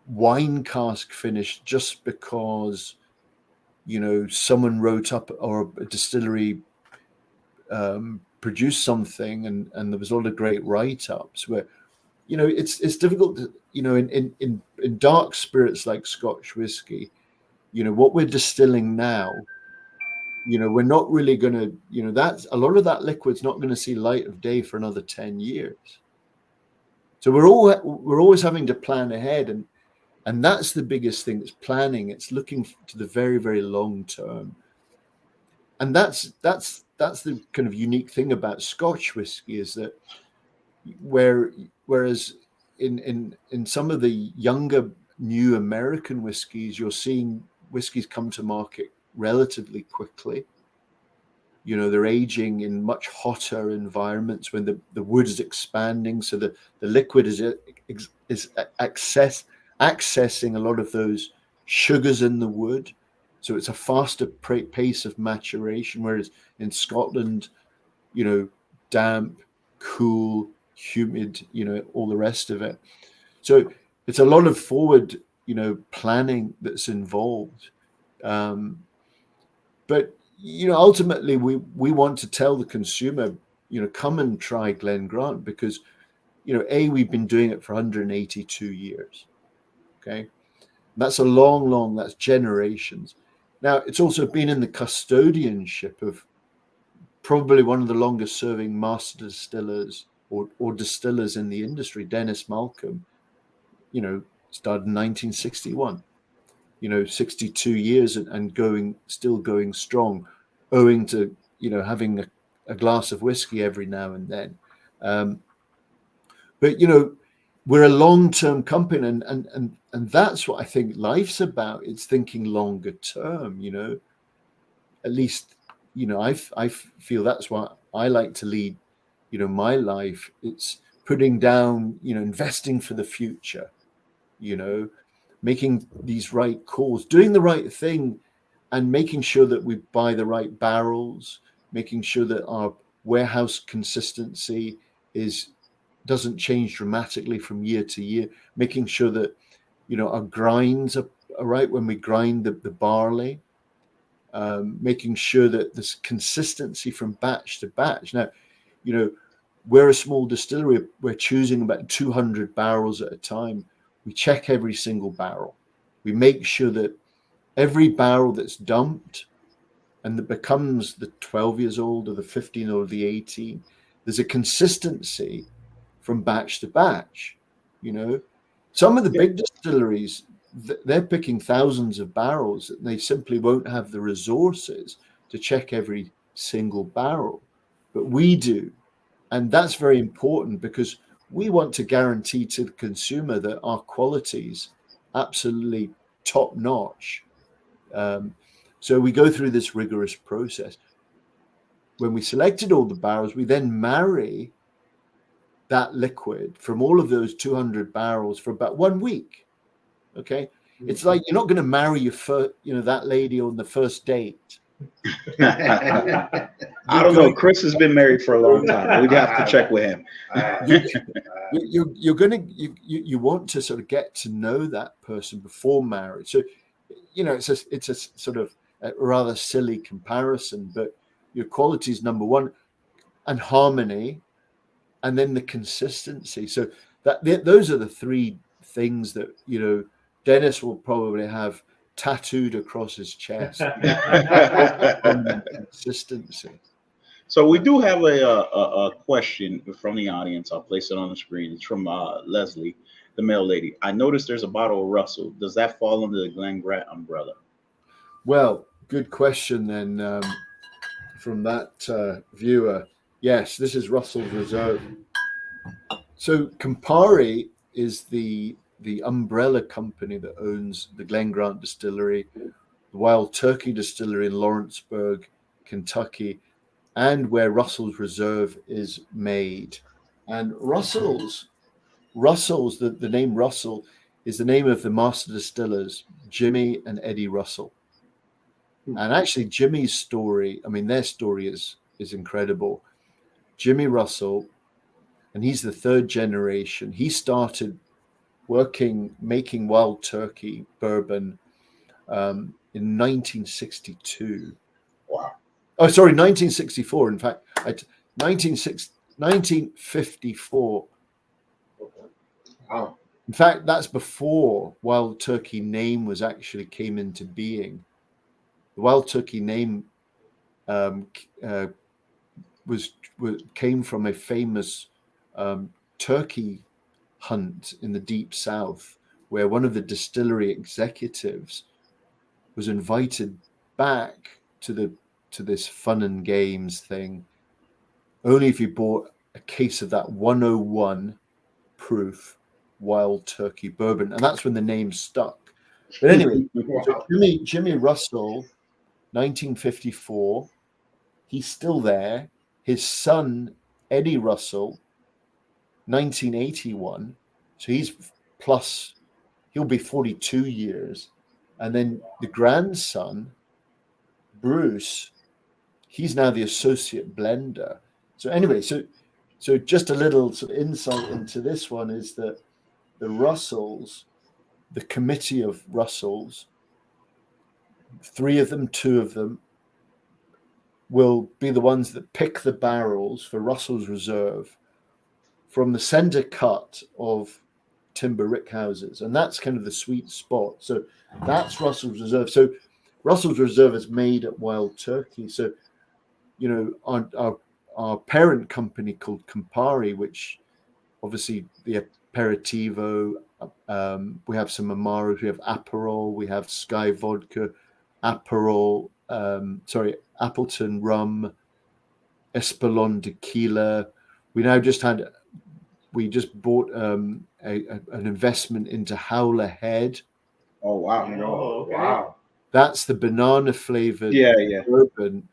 wine cask finish just because, someone wrote up or a distillery produced something and there was a lot of great write-ups where, it's difficult to, in dark spirits like Scotch whiskey, what we're distilling now, we're not really going to, that's a lot of that liquid's not going to see light of day for another 10 years. So we're always having to plan ahead, and that's the biggest thing. It's planning. It's looking to the very, very long term, and that's the kind of unique thing about Scotch whiskey is that whereas in some of the younger new American whiskies, you're seeing whiskies come to market relatively quickly. They're aging in much hotter environments when the wood is expanding, so the liquid is accessing a lot of those sugars in the wood, so it's a faster pace of maturation. Whereas in Scotland, damp, cool, humid, all the rest of it. So it's a lot of forward, planning that's involved. But ultimately, we want to tell the consumer, come and try Glen Grant because, we've been doing it for 182 years. Okay, that's a long, that's generations. Now, it's also been in the custodianship of probably one of the longest serving master distillers or distillers in the industry, Dennis Malcolm. Started in 1961. 62 years and still going strong, owing to, having a glass of whiskey every now and then. But, we're a long-term company and that's what I think life's about. It's thinking longer term, at least, I feel that's what I like to lead, my life. It's putting down, investing for the future, making these right calls, doing the right thing, and making sure that we buy the right barrels, making sure that our warehouse consistency doesn't change dramatically from year to year, making sure that our grinds are right when we grind the barley, making sure that there's consistency from batch to batch. Now, we're a small distillery. We're choosing about 200 barrels at a time. We check every single barrel. We make sure that every barrel that's dumped and that becomes the 12 years old or the 15 or the 18, there's a consistency from batch to batch. Some of the big distilleries, they're picking thousands of barrels and they simply won't have the resources to check every single barrel, but we do. And that's very important because we want to guarantee to the consumer that our quality's absolutely top notch. So we go through this rigorous process. When we selected all the barrels, we then marry that liquid from all of those 200 barrels for about 1 week. Okay. It's like you're not going to marry your first, that lady on the first date. I don't know. Chris has been married for a long time. We'd have to check with him. You want to sort of get to know that person before marriage. So, it's a sort of a rather silly comparison, but your quality is number one, and harmony, and then the consistency. So those are the three things that Dennis will probably have tattooed across his chest. Consistency. So we do have a question from the audience. I'll place it on the screen. It's from Leslie, the mail lady. I noticed there's a bottle of Russell. Does that fall under the Glen Grant umbrella? Well, good question then from that viewer. Yes, this is Russell's Reserve. So Campari is the umbrella company that owns the Glen Grant Distillery, the Wild Turkey Distillery in Lawrenceburg, Kentucky, and where Russell's Reserve is made. And Russell's, the name Russell is the name of the master distillers, Jimmy and Eddie Russell. And actually Jimmy's story, their story is incredible. Jimmy Russell, and he's the third generation. He started making Wild Turkey bourbon in 1962. Wow. Oh, sorry, 1964. In fact, 1954. Wow. In fact, that's before Wild Turkey name came into being. The Wild Turkey name came from a famous turkey hunt in the deep south, where one of the distillery executives was invited back to this fun and games thing only if you bought a case of that 101 proof Wild Turkey bourbon, and that's when the name stuck. But anyway, so Jimmy Russell, 1954, he's still there. His son Eddie Russell, 1981, so he'll be 42 years. And then the grandson, Bruce, he's now the associate blender. So anyway, so just a little sort of insight into this one is that the Russells, the committee of Russells, two of them will be the ones that pick the barrels for Russell's Reserve from the center cut of timber rickhouses, and that's kind of the sweet spot. So that's Russell's Reserve. So Russell's Reserve is made at Wild Turkey. So our parent company called Campari, which obviously the aperitivo, we have some Amaros, we have Aperol, we have Sky Vodka, Aperol, Appleton rum, Espolon tequila. We just bought an investment into Howler Head. Oh wow! Oh, okay. Wow. That's the banana flavored bourbon.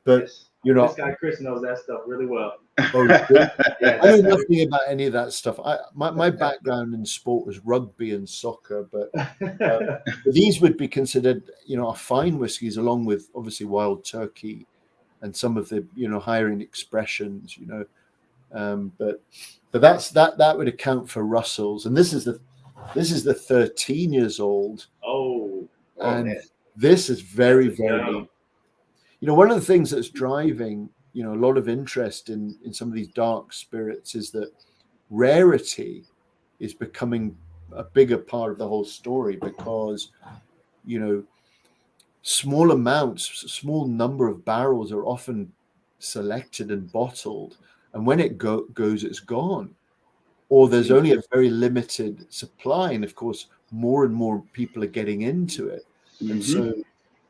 But this guy Chris knows that stuff really well. Oh, I know nothing about any of that stuff. My background in sport was rugby and soccer, but these would be considered, our fine whiskies, along with obviously Wild Turkey and some of the higher end expressions. But that would account for Russell's, and this is the 13 years old. And this is very, very. One of the things that's driving a lot of interest in some of these dark spirits is that rarity is becoming a bigger part of the whole story, because small number of barrels are often selected and bottled, and when it goes, it's gone, or there's only a very limited supply, and of course more and more people are getting into it. And so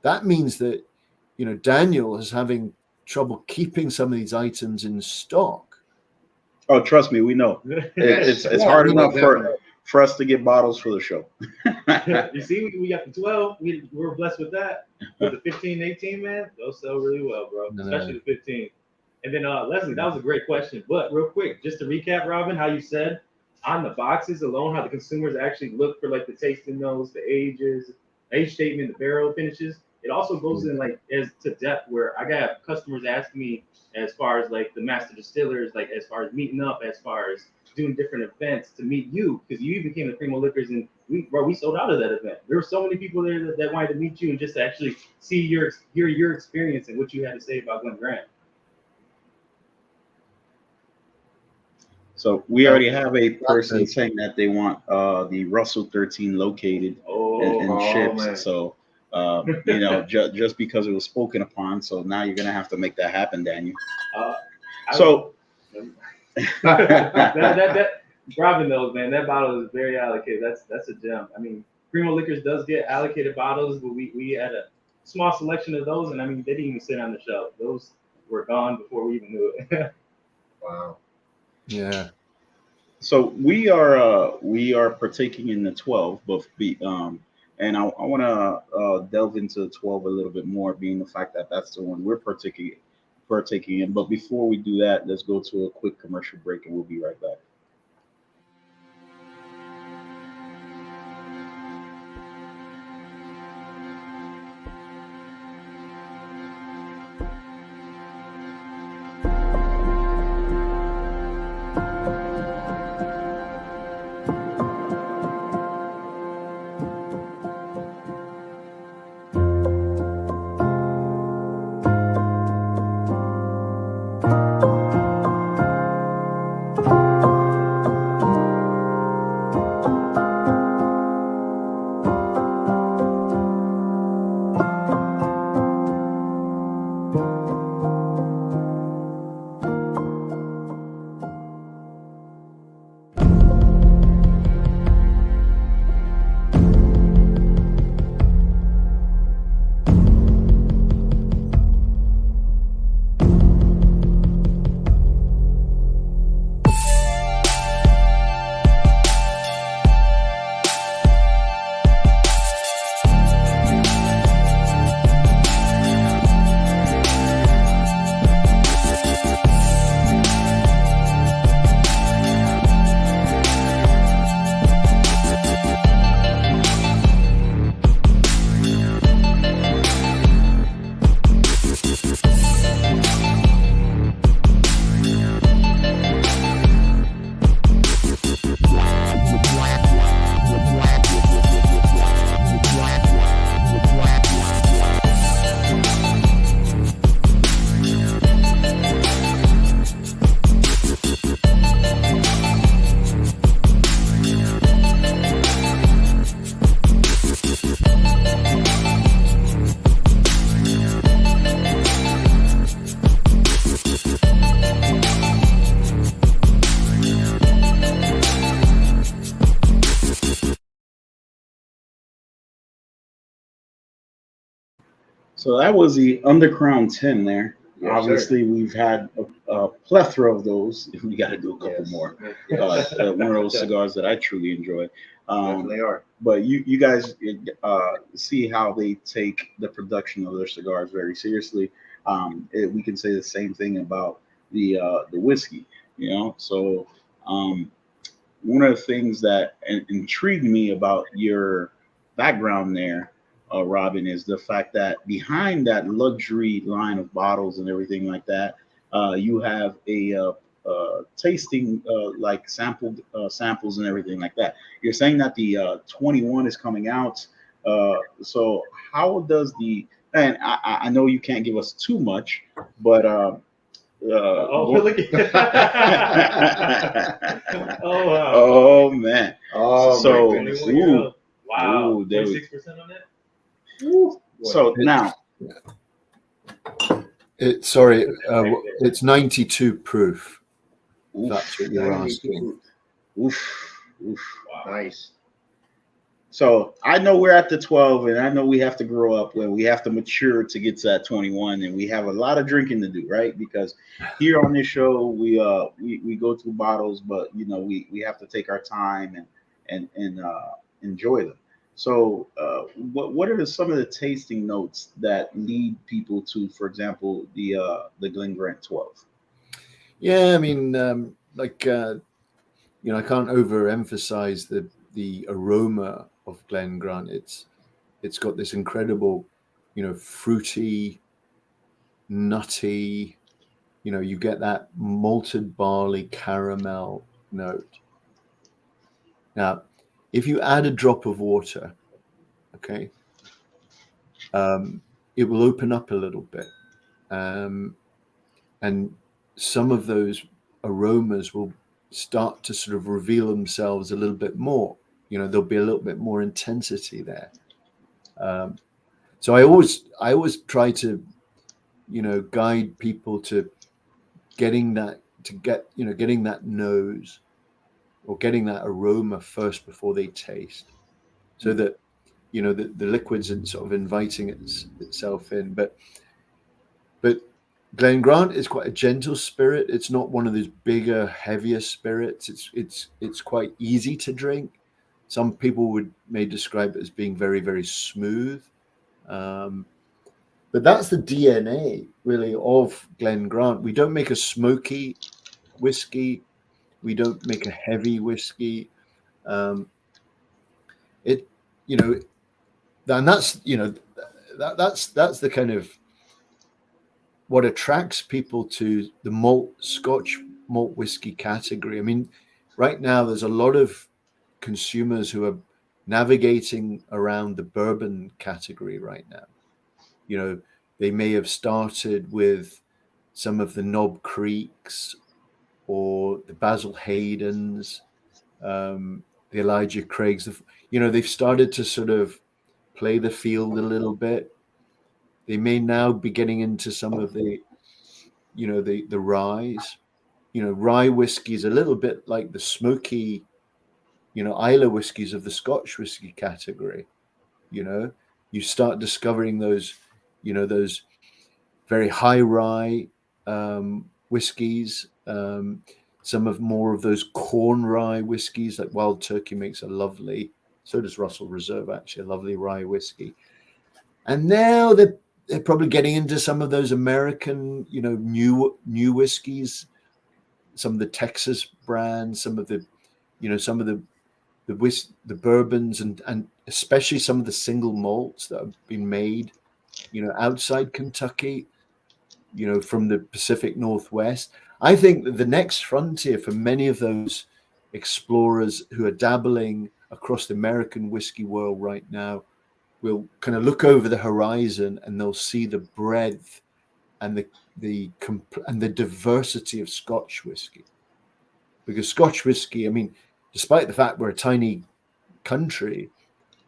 that means that Daniel is having trouble keeping some of these items in stock. Oh, trust me, we know. It's hard enough for us to get bottles for the show. You see, we got the 12. We're blessed with that. With the 15, 18, man, those sell really well, bro. Especially the 15. And then Leslie, that was a great question. But real quick, just to recap, Robin, how you said on the boxes alone, how the consumers actually look for like the tasting notes, the ages, age statement, the barrel finishes. It also goes in like as to depth where I got customers asking me as far as like the master distillers, like as far as meeting up, as far as doing different events to meet you, because you even came to Primo Liquors and we sold out of that event. There were so many people there that wanted to meet you and just to actually see hear your experience and what you had to say about Glen Grant. So we already have a person saying that they want the Russell 13 located and ships. Man. So just because it was spoken upon, so now you're gonna have to make that happen, Daniel. That Robin knows, man. That bottle is very allocated. That's a gem. I mean, Primo Liquors does get allocated bottles, but we had a small selection of those, and I mean, they didn't even sit on the shelf. Those were gone before we even knew it. Wow. Yeah. So we are partaking in the 12, but and I want to delve into the 12 a little bit more, being the fact that that's the one we're partaking in. But before we do that, let's go to a quick commercial break, and we'll be right back. So that was the Undercrown 10 there. Yes, Obviously, we've had a plethora of those. We got to do a couple more. One of those cigars that I truly enjoy. Definitely are. But you guys see how they take the production of their cigars very seriously. We can say the same thing about the whiskey, So one of the things that intrigued me about your background there, Robin, is the fact that behind that luxury line of bottles and everything like that, you have a tasting like samples and everything like that. You're saying that the 21 is coming out. So how does and I know you can't give us too much, but look at wow. Oh man. So wow. 26% on that? So now it's 92 proof. That's what you're asking. Oof. Wow. Nice. So I know we're at the 12, and I know we have to grow up when we have to mature to get to that 21, and we have a lot of drinking to do, right? Because here on this show, we go through bottles, but we have to take our time and enjoy them. So what are some of the tasting notes that lead people to, for example, the Glen Grant 12? Yeah, I mean, you know, I can't overemphasize the aroma of Glen Grant. It's got this incredible, you know, fruity, nutty, you know, you get that malted barley caramel note. Now, if you add a drop of water, okay, it will open up a little bit. And some of those aromas will start to sort of reveal themselves a little bit more. You know, there'll be a little bit more intensity there. So I always try to, you know, guide people to getting that nose or getting that aroma first before they taste, so that, you know, the liquid's sort of inviting itself in. But Glen Grant is quite a gentle spirit. It's not one of those bigger, heavier spirits. It's quite easy to drink. Some people may describe it as being very, very smooth. But that's the DNA really of Glen Grant. We don't make a smoky whiskey. We don't make a heavy whiskey. You know, and that's, you know, that's the kind of what attracts people to the Scotch malt whiskey category. I mean, right now there's a lot of consumers who are navigating around the bourbon category right now. You know, they may have started with some of the Knob Creeks or the Basil Haydens, the Elijah Craigs. You know, they've started to sort of play the field a little bit. They may now be getting into some of the, you know, the ryes. You know, rye whiskey is a little bit like the smoky, you know, Islay whiskies of the Scotch whiskey category. You know, you start discovering those, you know, those very high rye whiskies. Some of more of those corn rye whiskies, like Wild Turkey makes a lovely. So does Russell Reserve, actually, a lovely rye whiskey. And now they're probably getting into some of those American, you know, new whiskeys, some of the Texas brands, some of the, you know, some of the bourbons, and especially some of the single malts that have been made, you know, outside Kentucky, you know, from the Pacific Northwest. I think that the next frontier for many of those explorers who are dabbling across the American whiskey world right now will kind of look over the horizon and they'll see the breadth and the diversity of Scotch whiskey. Because Scotch whiskey, I mean, despite the fact we're a tiny country,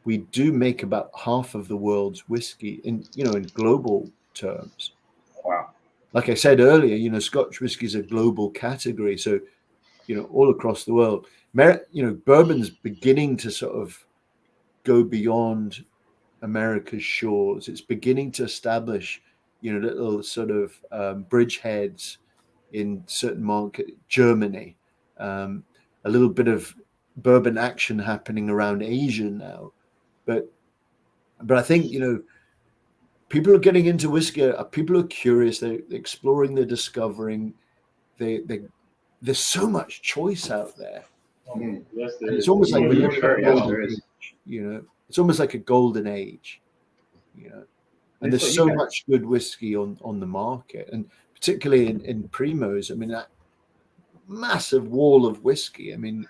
we do make about half of the world's whiskey in, you know, in global terms. Wow. Like I said earlier, you know, Scotch whiskey is a global category. So, you know, all across the world, you know, bourbon's beginning to sort of go beyond America's shores. It's beginning to establish, you know, little sort of bridgeheads in certain market, Germany, a little bit of bourbon action happening around Asia now. But I think, you know, people are getting into whiskey. People are curious. They're exploring. They're discovering. There's so much choice out there. Yes, And it's almost like we're there is. you know, it's almost like a golden age, you know. And there's so much good whiskey on the market, and particularly in Primos. I mean, that massive wall of whiskey. I mean,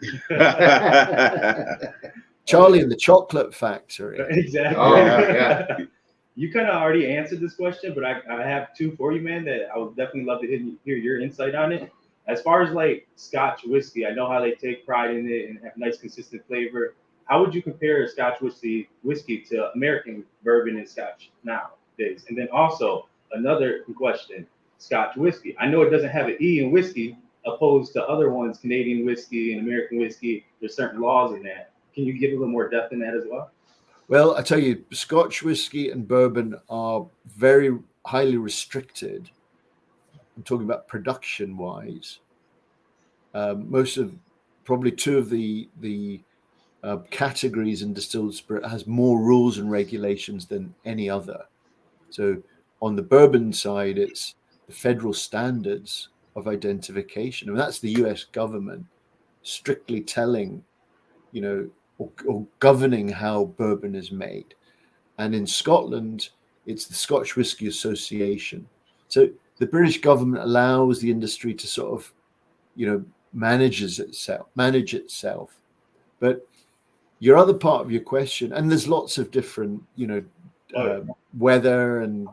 Charlie and the Chocolate Factory. Exactly. Oh, yeah. You kind of already answered this question, but I have two for you, man, that I would definitely love to hear your insight on it. As far as like Scotch whiskey, I know how they take pride in it and have nice consistent flavor. How would you compare Scotch whiskey to American bourbon and Scotch nowadays? And then also another question, Scotch whiskey. I know it doesn't have an E in whiskey, opposed to other ones, Canadian whiskey and American whiskey. There's certain laws in that. Can you give a little more depth in that as well? Well, I tell you, Scotch whiskey and bourbon are very highly restricted. I'm talking about production-wise. Probably two of the categories in distilled spirit has more rules and regulations than any other. So on the bourbon side, it's the federal standards of identification, and that's the U.S. government. strictly telling, or governing how bourbon is made. And in Scotland, it's the Scotch Whisky Association. So the British government allows the industry to sort of, manage itself. But your other part of your question, and there's lots of different, weather and,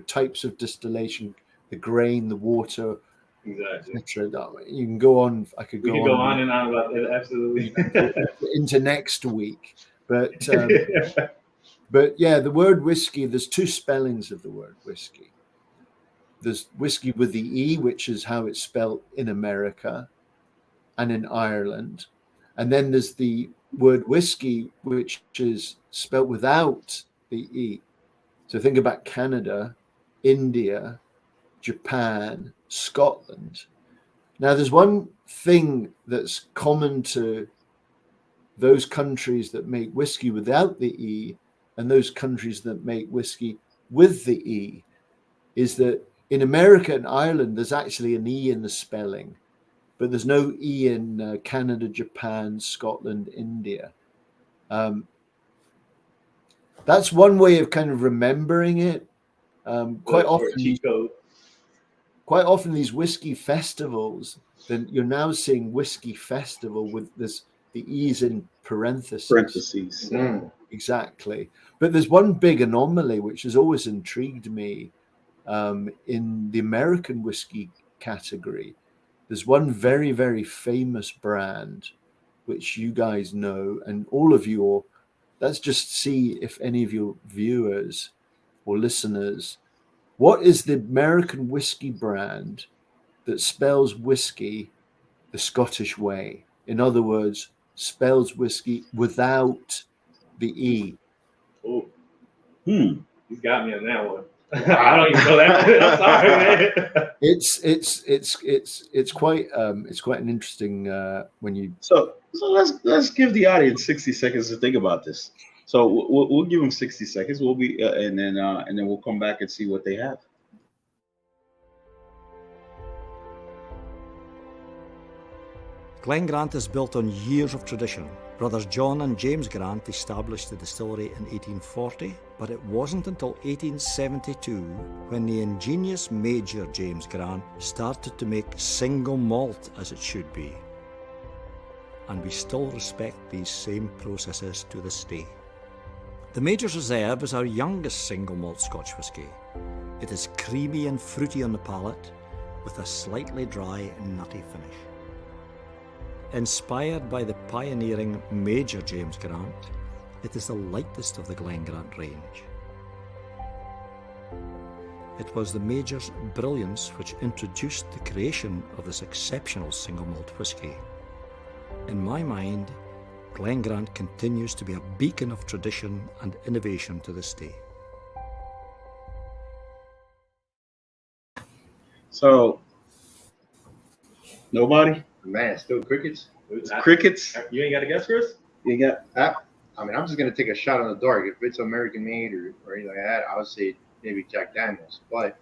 types of distillation, the grain, the water, exactly. etc. You can go on. I could go We on. could go on and on about it. Absolutely. Into next week, but but yeah, the word whiskey. There's two spellings of the word whiskey. There's whiskey with the E, which is how it's spelled in America and in Ireland, and then there's the word whiskey, which is spelled without the E. So think about Canada, India, Japan, Scotland. Now, there's one thing that's common to those countries that make whiskey without the E and those countries that make whiskey with the E, is that in America and Ireland, there's actually an E in the spelling, but there's no E in Canada, Japan, Scotland, India. That's one way of kind of remembering it. Quite often these whiskey festivals, then you're now seeing whiskey festival with the E's in parentheses. Exactly. But there's one big anomaly which has always intrigued me in the American whiskey category. There's one very, very famous brand which you guys know, and all of you, let's just see if any of your viewers or listeners, what is the American whiskey brand that spells whiskey the Scottish way? In other words, spells whiskey without the E. Oh, He's got me on that one. I don't even know that one. I'm sorry, man. It's quite an interesting when you. So let's give the audience 60 seconds to think about this. So we'll give them 60 seconds. We'll be and then we'll come back and see what they have. Glen Grant is built on years of tradition. Brothers John and James Grant established the distillery in 1840, but it wasn't until 1872 when the ingenious Major James Grant started to make single malt as it should be. And we still respect these same processes to this day. The Major's Reserve is our youngest single malt Scotch whisky. It is creamy and fruity on the palate, with a slightly dry and nutty finish. Inspired by the pioneering Major James Grant, it is the lightest of the Glen Grant range. It was the Major's brilliance which introduced the creation of this exceptional single malt whisky. In my mind, Glen Grant continues to be a beacon of tradition and innovation to this day. So, nobody? Man, still crickets. It's crickets. You ain't got a guess, Chris? You got. I mean, I'm just gonna take a shot on the dark. If it's American made or anything like that, I would say maybe Jack Daniels. But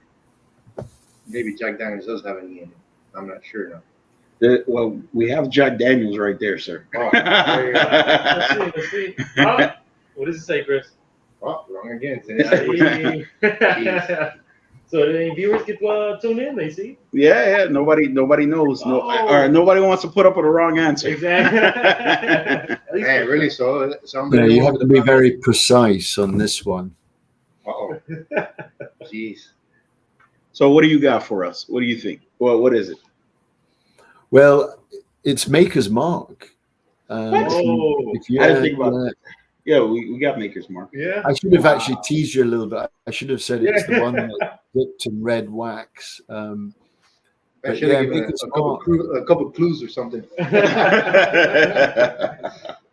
maybe Jack Daniels does have an E in it. I'm not sure now. Well, we have Jack Daniels right there, sir. Oh, there you go. Let's see. Oh, what does it say, Chris? Oh, wrong again. So the viewers get to tune in, they see. Yeah. Nobody knows. Or nobody wants to put up with the wrong answer. Exactly. Hey, really? So you have to be very precise on this one. Uh-oh. Jeez. So what do you got for us? What do you think? Well, what is it? Well, it's Maker's Mark. If you, I didn't think about that. Yeah, we got Maker's Mark. Yeah. I should have actually teased you a little bit. I should have said it's the one that dipped in red wax. I should have given a couple clues or something.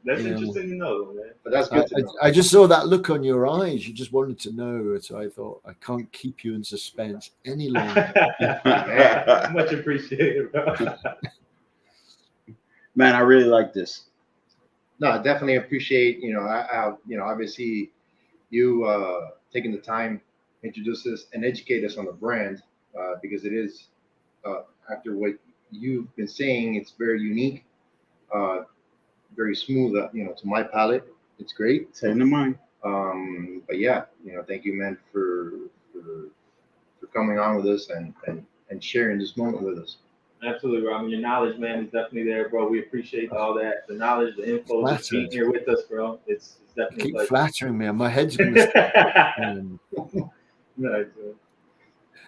That's interesting to know, man. But that's good to know. I just saw that look on your eyes. You just wanted to know. So I thought, I can't keep you in suspense any longer. Much appreciated, bro. Man, I really like this. No, I definitely appreciate, obviously you taking the time to introduce us and educate us on the brand because it is, after what you've been saying, it's very unique. Very smooth, to my palate. It's great. Same to mine. But yeah, thank you, man, for coming on with us and sharing this moment with us. Absolutely, Robin. Your knowledge, man, is definitely there, bro. We appreciate all that. The knowledge, the info, just being here with us, bro. It's definitely keep flattering me, and my head's going to start.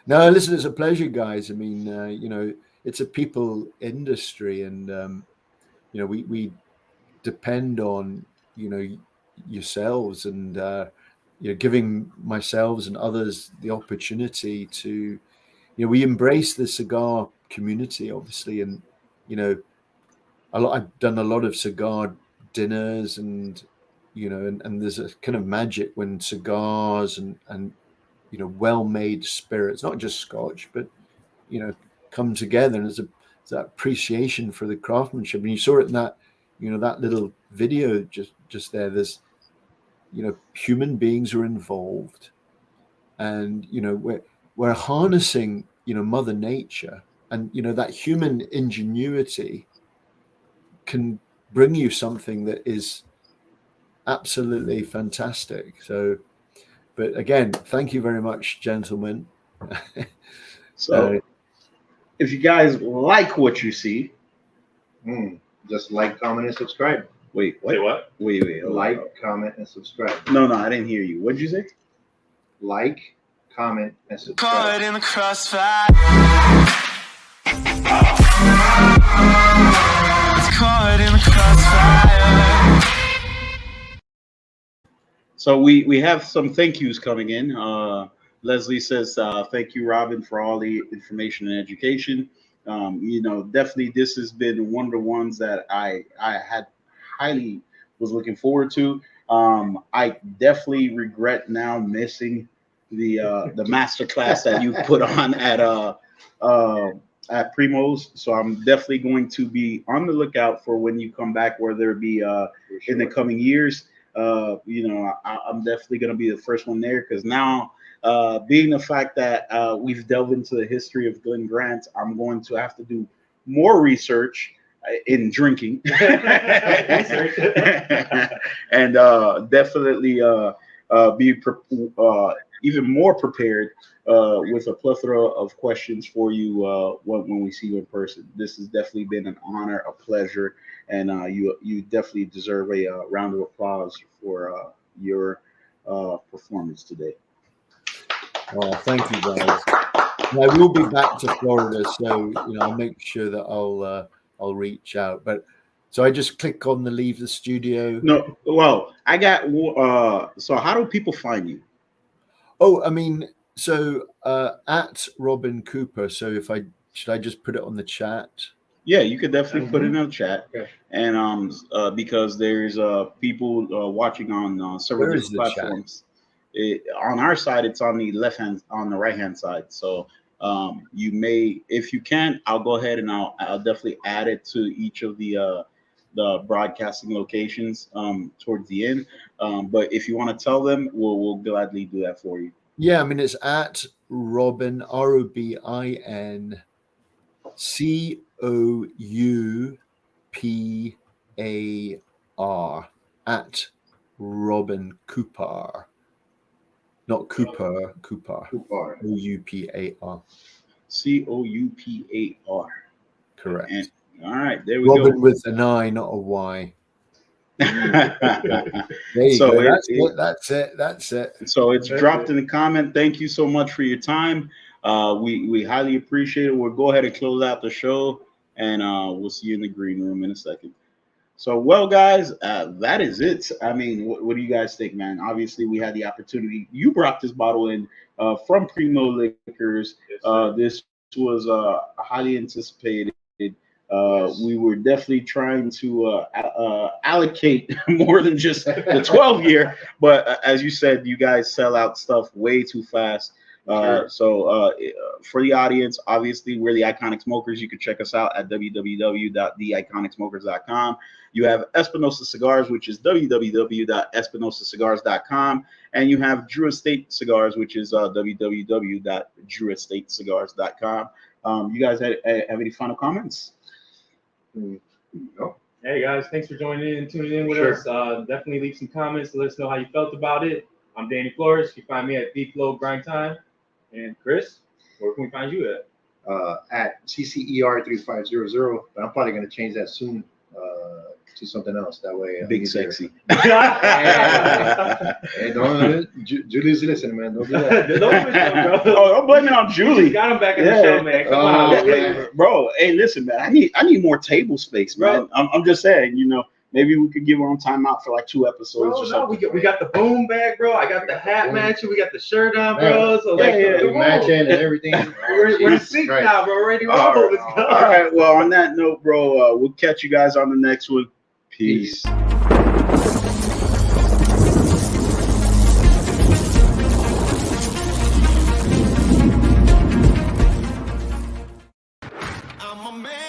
No, listen, it's a pleasure, guys. I mean, it's a people industry, and we depend on yourselves and giving myself and others the opportunity to we embrace the cigar community, obviously, and I've done a lot of cigar dinners, and and there's a kind of magic when cigars and well-made spirits, not just Scotch, but come together, and there's that appreciation for the craftsmanship. And you saw it in that that little video just there. There's human beings are involved, and we're harnessing Mother Nature, and that human ingenuity can bring you something that is absolutely fantastic. So, but again, thank you very much, gentlemen. So if you guys like what you see, just like, comment, and subscribe. Wait, what? Say what? Wait. Like, comment, and subscribe. No, I didn't hear you. What did you say? Like, comment, and subscribe. Caught in the crossfire. It's caught in the crossfire. So we have some thank yous coming in. Leslie says, thank you, Robin, for all the information and education. Definitely this has been one of the ones that I had highly was looking forward to. I definitely regret now missing the masterclass that you put on at Primo's. So I'm definitely going to be on the lookout for when you come back, whether it be in the coming years. I'm definitely going to be the first one there, because now, being the fact that we've delved into the history of Glen Grant, I'm going to have to do more research in drinking and definitely be even more prepared with a plethora of questions for you when we see you in person. This has definitely been an honor, a pleasure, and you definitely deserve a round of applause for your performance today. Oh, thank you, guys. I will be back to Florida, so I'll make sure that I'll reach out. But so I just click on the leave the studio. No, well, I got. So how do people find you? Oh, I mean, so at Robin Coupar. So should I just put it on the chat? Yeah, you could definitely put it in the chat. Okay. And because there's people watching on several different platforms. On our side, it's on the right hand side. So you may, if you can, I'll go ahead and I'll definitely add it to each of the broadcasting locations towards the end. But if you want to tell them, we'll gladly do that for you. Yeah, I mean, it's at Robin, ROBIN COUPAR at Robin Coupar. Not Coupar. Coupar. OUPAR. COUPAR. Correct. And, all right, there we Robin go. Robin with an I, not a Y. There you So go. That's it. So it's dropped in the comment. Thank you so much for your time. We highly appreciate it. We'll go ahead and close out the show, and we'll see you in the green room in a second. So, well, guys, that is it. I mean, what do you guys think, man? Obviously, we had the opportunity. You brought this bottle in from Primo Liquors. This was highly anticipated. We were definitely trying to allocate more than just the 12 year. But as you said, you guys sell out stuff way too fast. So for the audience, obviously, we're the Iconic Smokers. You can check us out at www.theiconicsmokers.com. You have Espinosa Cigars, which is www.espinosacigars.com. And you have Drew Estate Cigars, which is www.drewestatecigars.com. You guys have any final comments? No. Hey guys, thanks for joining in, tuning in with us. Definitely leave some comments to let us know how you felt about it. I'm Danny Flores. You can find me at Deep Flow Grind Time. And Chris, where can we find you at? At CCER3500, but I'm probably going to change that soon to something else. That way, Big sexy. Hey, don't, Julie's listening, man. Don't do that. Don't blame it on Julie. You got him back in the show, man. Come on, bro. Hey, listen, man. I need more table space, man. I'm just saying, you know, maybe we could give her on timeout for like 2 episodes or something. We got the boom bag, bro. I got the hat matching. We got the shirt on, bro. So matching and everything. We're in sync now, bro. We're ready to roll. Let's go. All right. Well, on that note, bro, we'll catch you guys on the next one. Peace. I'm a man.